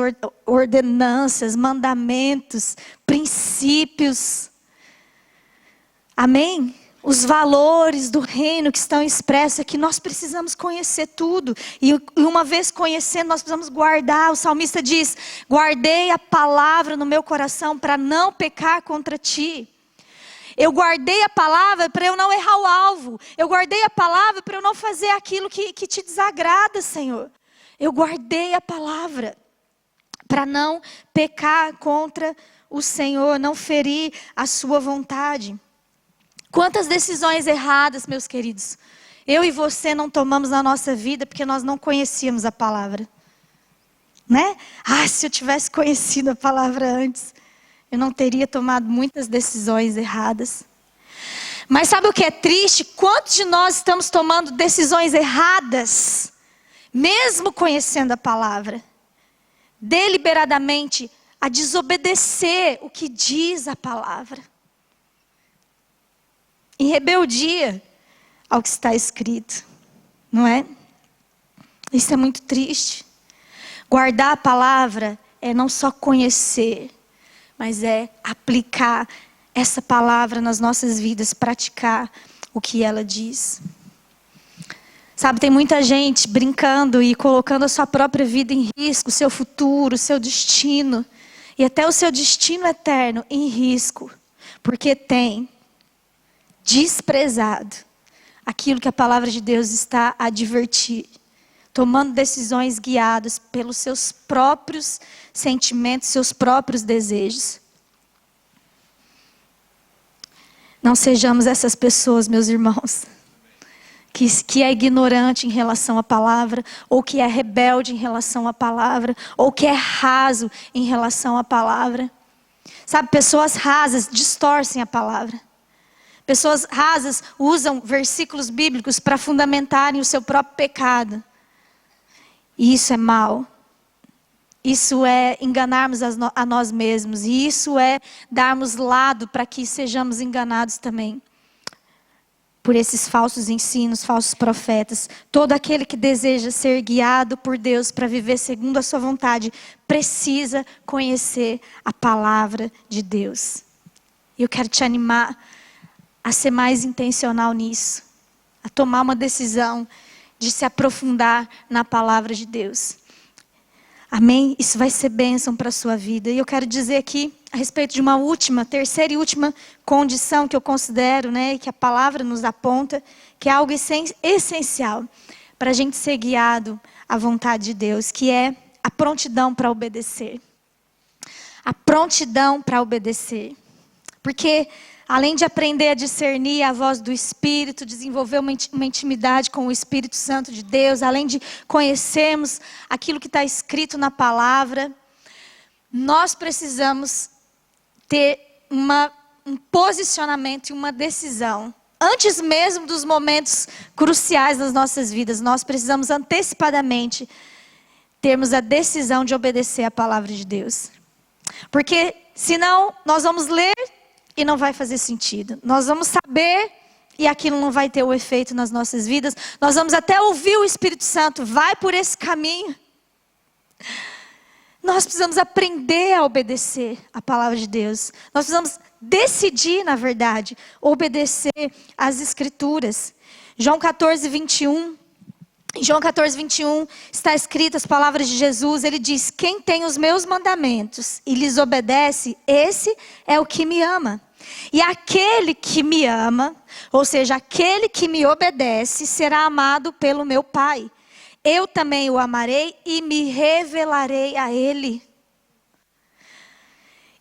ordenanças, mandamentos, princípios. Amém? Os valores do reino que estão expressos aqui, nós precisamos conhecer tudo. E uma vez conhecendo, nós precisamos guardar. O salmista diz: guardei a palavra no meu coração para não pecar contra ti. Eu guardei a palavra para eu não errar o alvo. Eu guardei a palavra para eu não fazer aquilo que te desagrada, Senhor. Eu guardei a palavra para não pecar contra o Senhor, não ferir a sua vontade. Quantas decisões erradas, meus queridos, eu e você não tomamos na nossa vida porque nós não conhecíamos a palavra, né? Se eu tivesse conhecido a palavra antes, eu não teria tomado muitas decisões erradas. Mas sabe o que é triste? Quantos de nós estamos tomando decisões erradas, mesmo conhecendo a palavra, deliberadamente a desobedecer o que diz a palavra, em rebeldia ao que está escrito, não é? Isso é muito triste. Guardar a palavra é não só conhecer, mas é aplicar essa palavra nas nossas vidas, praticar o que ela diz. Sabe, tem muita gente brincando e colocando a sua própria vida em risco, o seu futuro, o seu destino, e até o seu destino eterno em risco, porque tem desprezado aquilo que a palavra de Deus está a advertir, tomando decisões guiadas pelos seus próprios sentimentos, seus próprios desejos. Não sejamos essas pessoas, meus irmãos, que é ignorante em relação à palavra, ou que é rebelde em relação à palavra, ou que é raso em relação à palavra. Sabe, pessoas rasas distorcem a palavra. Pessoas rasas usam versículos bíblicos para fundamentarem o seu próprio pecado. E isso é mal. Isso é enganarmos a nós mesmos. E isso é darmos lado para que sejamos enganados também por esses falsos ensinos, falsos profetas. Todo aquele que deseja ser guiado por Deus para viver segundo a sua vontade, precisa conhecer a palavra de Deus. E eu quero te animar a ser mais intencional nisso, a tomar uma decisão de se aprofundar na palavra de Deus. Amém? Isso vai ser bênção para a sua vida. E eu quero dizer aqui, a respeito de uma terceira e última condição que eu considero, né, que a palavra nos aponta, que é algo essencial para a gente ser guiado à vontade de Deus, que é a prontidão para obedecer. A prontidão para obedecer. Porque além de aprender a discernir a voz do Espírito, desenvolver uma intimidade com o Espírito Santo de Deus, além de conhecermos aquilo que está escrito na palavra, nós precisamos ter um posicionamento e uma decisão. Antes mesmo dos momentos cruciais das nossas vidas, nós precisamos antecipadamente termos a decisão de obedecer a palavra de Deus. Porque senão nós vamos ler e não vai fazer sentido. Nós vamos saber e aquilo não vai ter o efeito nas nossas vidas. Nós vamos até ouvir o Espírito Santo, vai por esse caminho. Nós precisamos aprender a obedecer a palavra de Deus. Nós precisamos decidir, na verdade, obedecer às Escrituras. João 14, 21. Em João 14, 21, está escrito as palavras de Jesus. Ele diz: quem tem os meus mandamentos e lhes obedece, esse é o que me ama. E aquele que me ama, ou seja, aquele que me obedece, será amado pelo meu Pai. Eu também o amarei e me revelarei a ele.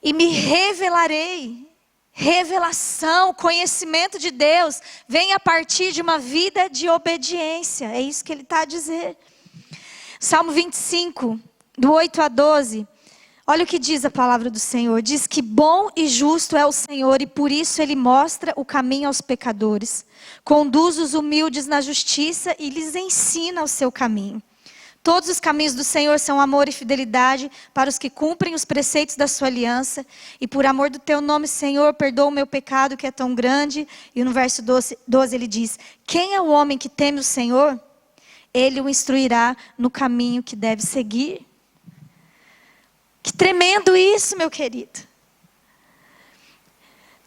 E me revelarei. Revelação, conhecimento de Deus, vem a partir de uma vida de obediência. É isso que ele está a dizer. Salmo 25, do 8 a 12. Olha o que diz a palavra do Senhor. Diz que bom e justo é o Senhor e por isso Ele mostra o caminho aos pecadores. Conduz os humildes na justiça e lhes ensina o seu caminho. Todos os caminhos do Senhor são amor e fidelidade para os que cumprem os preceitos da sua aliança. E por amor do teu nome, Senhor, perdoa o meu pecado que é tão grande. E no verso 12 ele diz: quem é o homem que teme o Senhor? Ele o instruirá no caminho que deve seguir. Que tremendo isso, meu querido.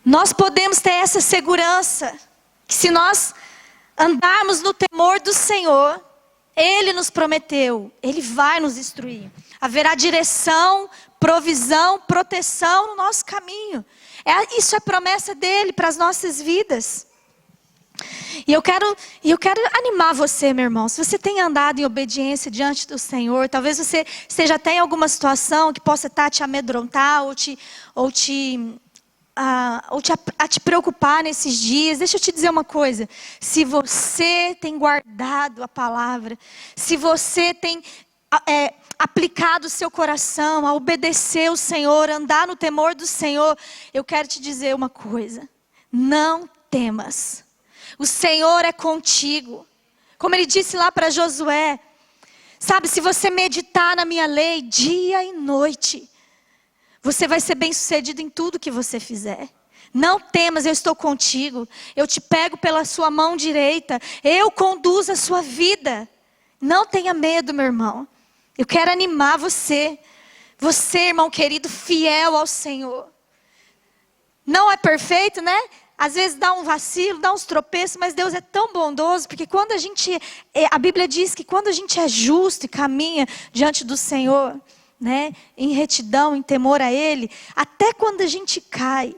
Nós podemos ter essa segurança, que se nós andarmos no temor do Senhor, Ele nos prometeu, Ele vai nos instruir. Haverá direção, provisão, proteção no nosso caminho. Isso é promessa dEle para as nossas vidas. E eu quero animar você, meu irmão. Se você tem andado em obediência diante do Senhor, talvez você esteja até em alguma situação que possa estar te amedrontar ou te preocupar nesses dias. Deixa eu te dizer uma coisa. Se você tem guardado a palavra, se você tem aplicado o seu coração a obedecer o Senhor, andar no temor do Senhor, eu quero te dizer uma coisa. Não temas. O Senhor é contigo. Como Ele disse lá para Josué. Sabe, se você meditar na minha lei dia e noite, você vai ser bem sucedido em tudo que você fizer. Não temas, eu estou contigo. Eu te pego pela sua mão direita. Eu conduzo a sua vida. Não tenha medo, meu irmão. Eu quero animar você. Você, irmão querido, fiel ao Senhor. Não é perfeito, né? Às vezes dá um vacilo, dá uns tropeços, mas Deus é tão bondoso, porque quando a Bíblia diz que quando a gente é justo e caminha diante do Senhor, né, em retidão, em temor a Ele, até quando a gente cai,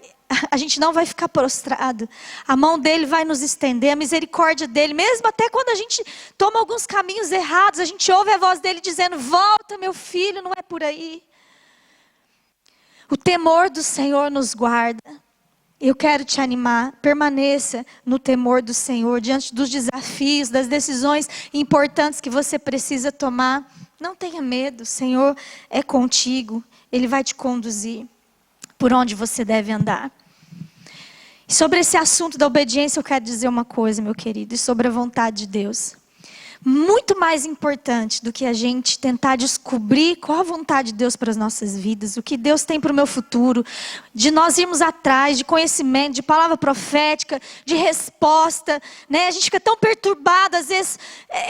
a gente não vai ficar prostrado. A mão dEle vai nos estender, a misericórdia dEle, mesmo até quando a gente toma alguns caminhos errados, a gente ouve a voz dEle dizendo: volta, meu filho, não é por aí. O temor do Senhor nos guarda. Eu quero te animar, permaneça no temor do Senhor, diante dos desafios, das decisões importantes que você precisa tomar. Não tenha medo, o Senhor é contigo, Ele vai te conduzir por onde você deve andar. E sobre esse assunto da obediência eu quero dizer uma coisa, meu querido, e sobre a vontade de Deus. Muito mais importante do que a gente tentar descobrir qual a vontade de Deus para as nossas vidas, o que Deus tem para o meu futuro, de nós irmos atrás de conhecimento, de palavra profética, de resposta, né? A gente fica tão perturbado, às vezes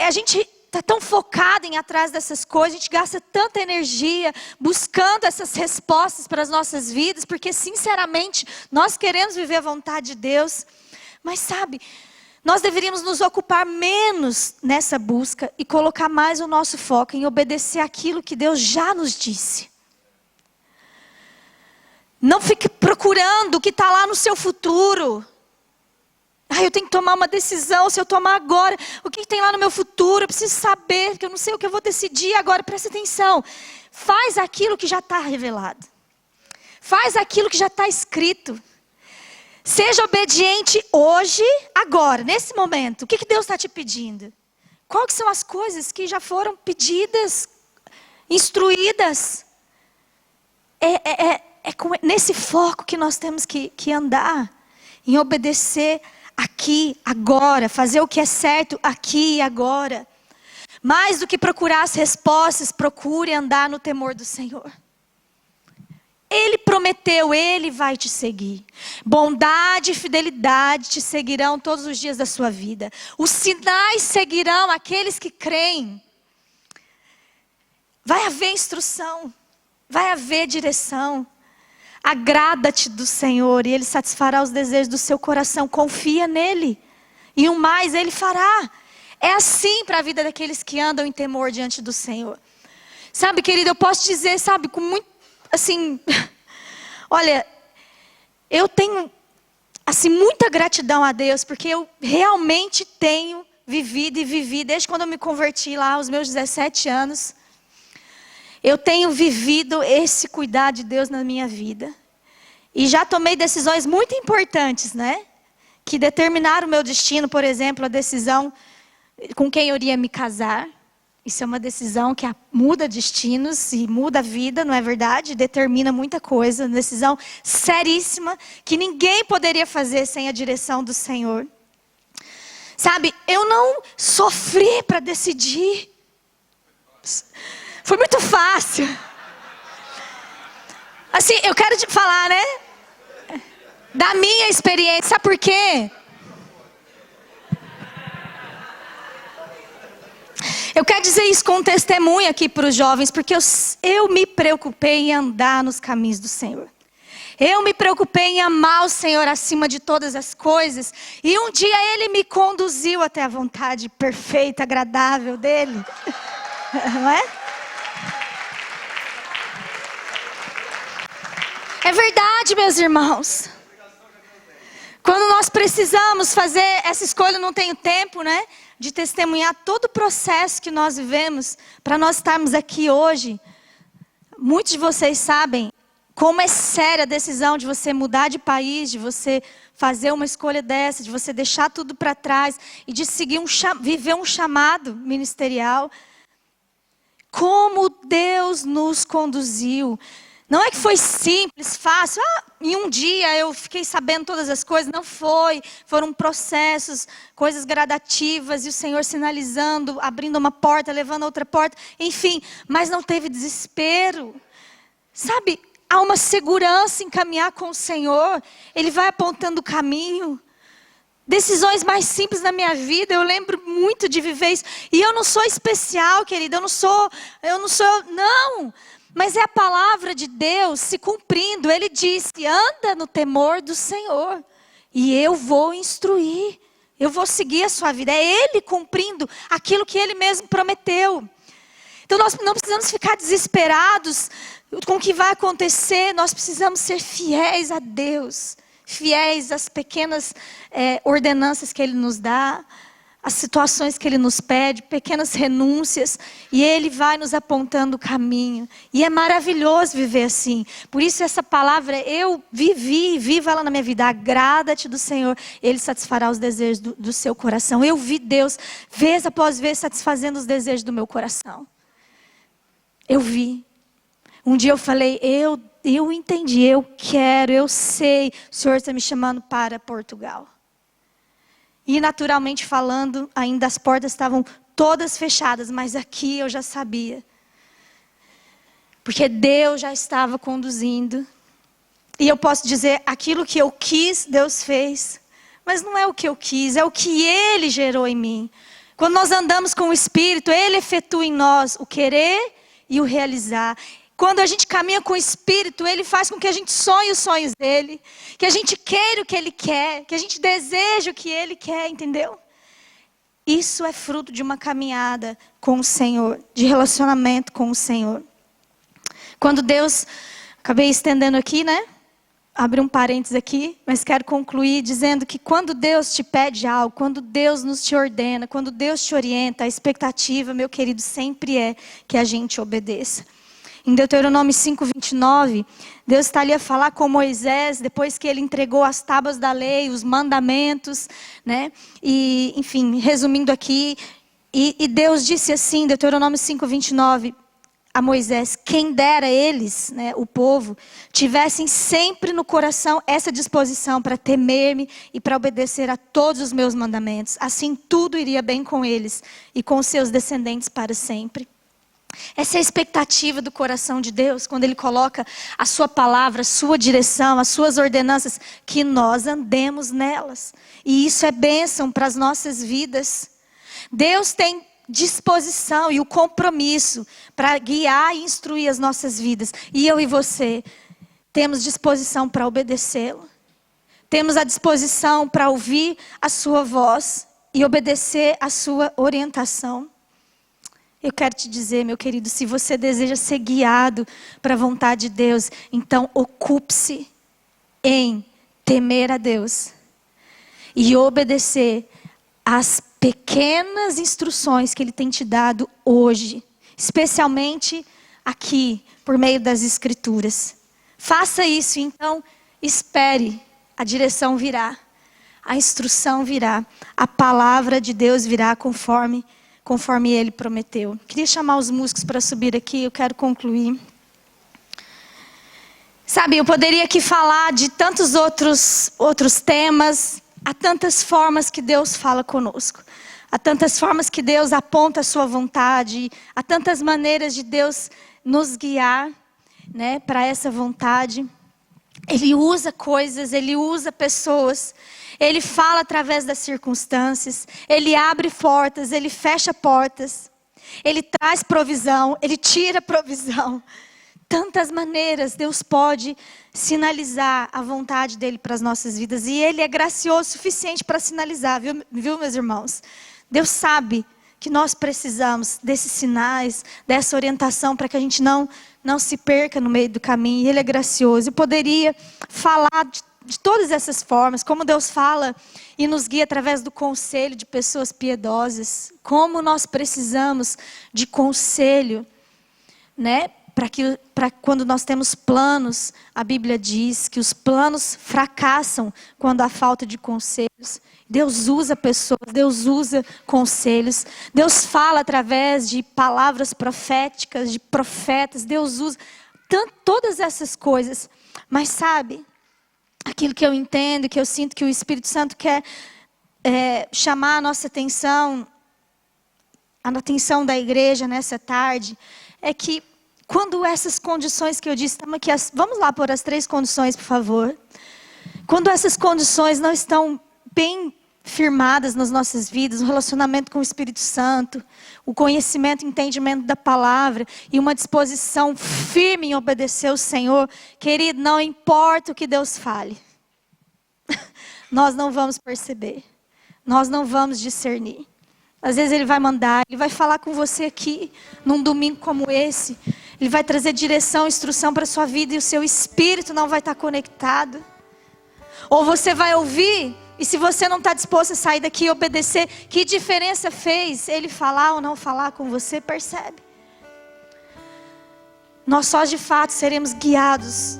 a gente está tão focado em ir atrás dessas coisas, a gente gasta tanta energia buscando essas respostas para as nossas vidas, porque sinceramente nós queremos viver a vontade de Deus, mas sabe, nós deveríamos nos ocupar menos nessa busca e colocar mais o nosso foco em obedecer aquilo que Deus já nos disse. Não fique procurando o que está lá no seu futuro. Eu tenho que tomar uma decisão, se eu tomar agora, o que tem lá no meu futuro? Eu preciso saber, que eu não sei o que eu vou decidir agora. Presta atenção. Faz aquilo que já está revelado. Faz aquilo que já está escrito. Seja obediente hoje, agora, nesse momento. O que Deus está te pedindo? Quais são as coisas que já foram pedidas, instruídas? Nesse foco que nós temos que andar. Em obedecer aqui, agora. Fazer o que é certo aqui e agora. Mais do que procurar as respostas, procure andar no temor do Senhor. Ele prometeu, Ele vai te seguir. Bondade e fidelidade te seguirão todos os dias da sua vida. Os sinais seguirão aqueles que creem. Vai haver instrução. Vai haver direção. Agrada-te do Senhor e Ele satisfará os desejos do seu coração. Confia nele. E o mais Ele fará. É assim para a vida daqueles que andam em temor diante do Senhor. Sabe, querido, eu posso dizer, sabe, com muito... Assim, olha, eu tenho assim, muita gratidão a Deus, porque eu realmente tenho vivido e vivi, desde quando eu me converti lá, aos meus 17 anos, eu tenho vivido esse cuidado de Deus na minha vida. E já tomei decisões muito importantes, né? Que determinaram o meu destino, por exemplo, a decisão com quem eu iria me casar. Isso é uma decisão que muda destinos e muda a vida, não é verdade? Determina muita coisa. Uma decisão seríssima que ninguém poderia fazer sem a direção do Senhor. Sabe, eu não sofri para decidir. Foi muito fácil. Assim, eu quero te falar, né? Da minha experiência. Sabe por quê? Eu quero dizer isso com um testemunho aqui para os jovens, porque eu me preocupei em andar nos caminhos do Senhor. Eu me preocupei em amar o Senhor acima de todas as coisas. E um dia Ele me conduziu até a vontade perfeita, agradável dEle. Não é? É verdade, meus irmãos. Quando nós precisamos fazer essa escolha, eu não tenho tempo, né? De testemunhar todo o processo que nós vivemos para nós estarmos aqui hoje. Muitos de vocês sabem como é séria a decisão de você mudar de país, de você fazer uma escolha dessa, de você deixar tudo para trás e de seguir viver um chamado ministerial. Como Deus nos conduziu. Não é que foi simples, fácil. Em um dia eu fiquei sabendo todas as coisas. Não foi. Foram processos, coisas gradativas. E o Senhor sinalizando, abrindo uma porta, levando a outra porta. Enfim, mas não teve desespero. Sabe, há uma segurança em caminhar com o Senhor. Ele vai apontando o caminho. Decisões mais simples na minha vida, eu lembro muito de viver isso. E eu não sou especial, querida. Não. Mas é a palavra de Deus se cumprindo. Ele disse, anda no temor do Senhor. E eu vou instruir. Eu vou seguir a sua vida. É Ele cumprindo aquilo que Ele mesmo prometeu. Então nós não precisamos ficar desesperados com o que vai acontecer. Nós precisamos ser fiéis a Deus. Fiéis às pequenas ordenanças que Ele nos dá. As situações que Ele nos pede, pequenas renúncias, e Ele vai nos apontando o caminho. E é maravilhoso viver assim. Por isso essa palavra eu vivo ela na minha vida. Agrada-te do Senhor, Ele satisfará os desejos do seu coração. Eu vi Deus, vez após vez, satisfazendo os desejos do meu coração. Eu vi. Um dia eu falei, eu entendi, eu quero, eu sei, o Senhor está me chamando para Portugal. E naturalmente falando, ainda as portas estavam todas fechadas, mas aqui eu já sabia. Porque Deus já estava conduzindo. E eu posso dizer, aquilo que eu quis, Deus fez. Mas não é o que eu quis, é o que Ele gerou em mim. Quando nós andamos com o Espírito, Ele efetua em nós o querer e o realizar. Quando a gente caminha com o Espírito, Ele faz com que a gente sonhe os sonhos dEle. Que a gente queira o que Ele quer. Que a gente deseje o que Ele quer, entendeu? Isso é fruto de uma caminhada com o Senhor. De relacionamento com o Senhor. Quando Deus... Acabei estendendo aqui, né? Abri um parênteses aqui. Mas quero concluir dizendo que quando Deus te pede algo, quando Deus nos te ordena, quando Deus te orienta, a expectativa, meu querido, sempre é que a gente obedeça. Em Deuteronômio 5:29, Deus está ali a falar com Moisés, depois que ele entregou as tábuas da lei, os mandamentos, né? E, enfim, resumindo aqui, e Deus disse assim, Deuteronômio 5:29, a Moisés, quem dera eles, né, o povo, tivessem sempre no coração essa disposição para temer-me e para obedecer a todos os meus mandamentos. Assim tudo iria bem com eles e com os seus descendentes para sempre. Essa é a expectativa do coração de Deus, quando Ele coloca a sua palavra, a sua direção, as suas ordenanças, que nós andemos nelas. E isso é bênção para as nossas vidas. Deus tem disposição e o compromisso para guiar e instruir as nossas vidas. E eu e você temos disposição para obedecê-lo. Temos a disposição para ouvir a sua voz e obedecer a sua orientação. Eu quero te dizer, meu querido, se você deseja ser guiado para a vontade de Deus, então ocupe-se em temer a Deus e obedecer às pequenas instruções que Ele tem te dado hoje, especialmente aqui, por meio das Escrituras. Faça isso, então espere, a direção virá, a instrução virá, a palavra de Deus virá conforme conforme Ele prometeu. Queria chamar os músicos para subir aqui, eu quero concluir. Sabe, eu poderia aqui falar de tantos outros temas. Há tantas formas que Deus fala conosco. Há tantas formas que Deus aponta a sua vontade. Há tantas maneiras de Deus nos guiar, né, para essa vontade. Ele usa coisas, Ele usa pessoas. Ele fala através das circunstâncias. Ele abre portas, Ele fecha portas. Ele traz provisão, Ele tira provisão. Tantas maneiras Deus pode sinalizar a vontade dEle para as nossas vidas. E Ele é gracioso o suficiente para sinalizar, viu, meus irmãos? Deus sabe que nós precisamos desses sinais, dessa orientação, para que a gente não se perca no meio do caminho. E Ele é gracioso. Eu poderia falar de todas essas formas, como Deus fala e nos guia através do conselho de pessoas piedosas. Como nós precisamos de conselho, né? Para quando nós temos planos, a Bíblia diz que os planos fracassam quando há falta de conselhos. Deus usa pessoas, Deus usa conselhos. Deus fala através de palavras proféticas, de profetas. Deus usa todas essas coisas. Mas sabe, aquilo que eu entendo, que eu sinto que o Espírito Santo quer chamar a nossa atenção, a atenção da igreja nessa tarde, é que quando essas condições que eu disse, vamos lá pôr as 3 condições, por favor. Quando essas condições não estão bem firmadas nas nossas vidas, o relacionamento com o Espírito Santo, o conhecimento e entendimento da palavra e uma disposição firme em obedecer ao Senhor, querido, não importa o que Deus fale, nós não vamos perceber, nós não vamos discernir. Às vezes Ele vai mandar, Ele vai falar com você aqui, num domingo como esse. Ele vai trazer direção, instrução para a sua vida e o seu espírito não vai estar conectado. Ou você vai ouvir, e se você não está disposto a sair daqui e obedecer, que diferença fez Ele falar ou não falar com você? Percebe? Nós só de fato seremos guiados,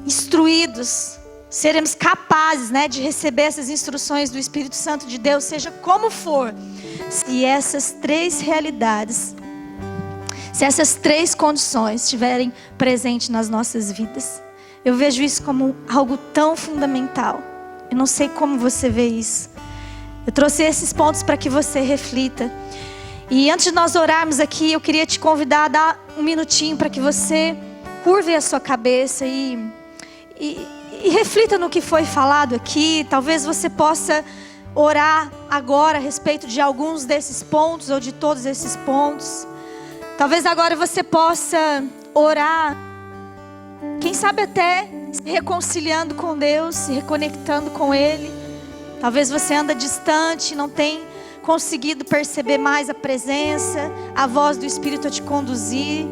instruídos, seremos capazes, né, de receber essas instruções do Espírito Santo de Deus, seja como for, se essas 3 realidades, se essas 3 condições estiverem presentes nas nossas vidas. Eu vejo isso como algo tão fundamental. Eu não sei como você vê isso. Eu trouxe esses pontos para que você reflita. E antes de nós orarmos aqui, eu queria te convidar a dar um minutinho para que você curve a sua cabeça e reflita no que foi falado aqui. Talvez você possa orar agora a respeito de alguns desses pontos ou de todos esses pontos. Talvez agora você possa orar, quem sabe até se reconciliando com Deus, se reconectando com Ele. Talvez você anda distante, não tem conseguido perceber mais a presença, a voz do Espírito a te conduzir.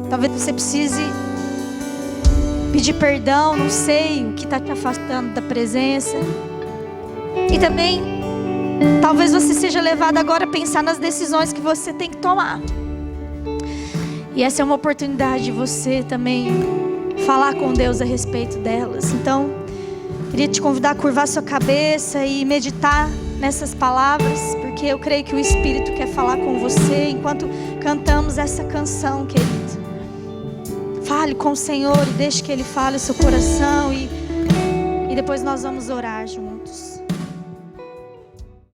Talvez você precise pedir perdão, não sei o que está te afastando da presença. E também, talvez você seja levado agora a pensar nas decisões que você tem que tomar. E essa é uma oportunidade de você também falar com Deus a respeito delas. Então, queria te convidar a curvar sua cabeça e meditar nessas palavras, porque eu creio que o Espírito quer falar com você enquanto cantamos essa canção, querido. Fale com o Senhor e deixe que Ele fale o seu coração e depois nós vamos orar juntos.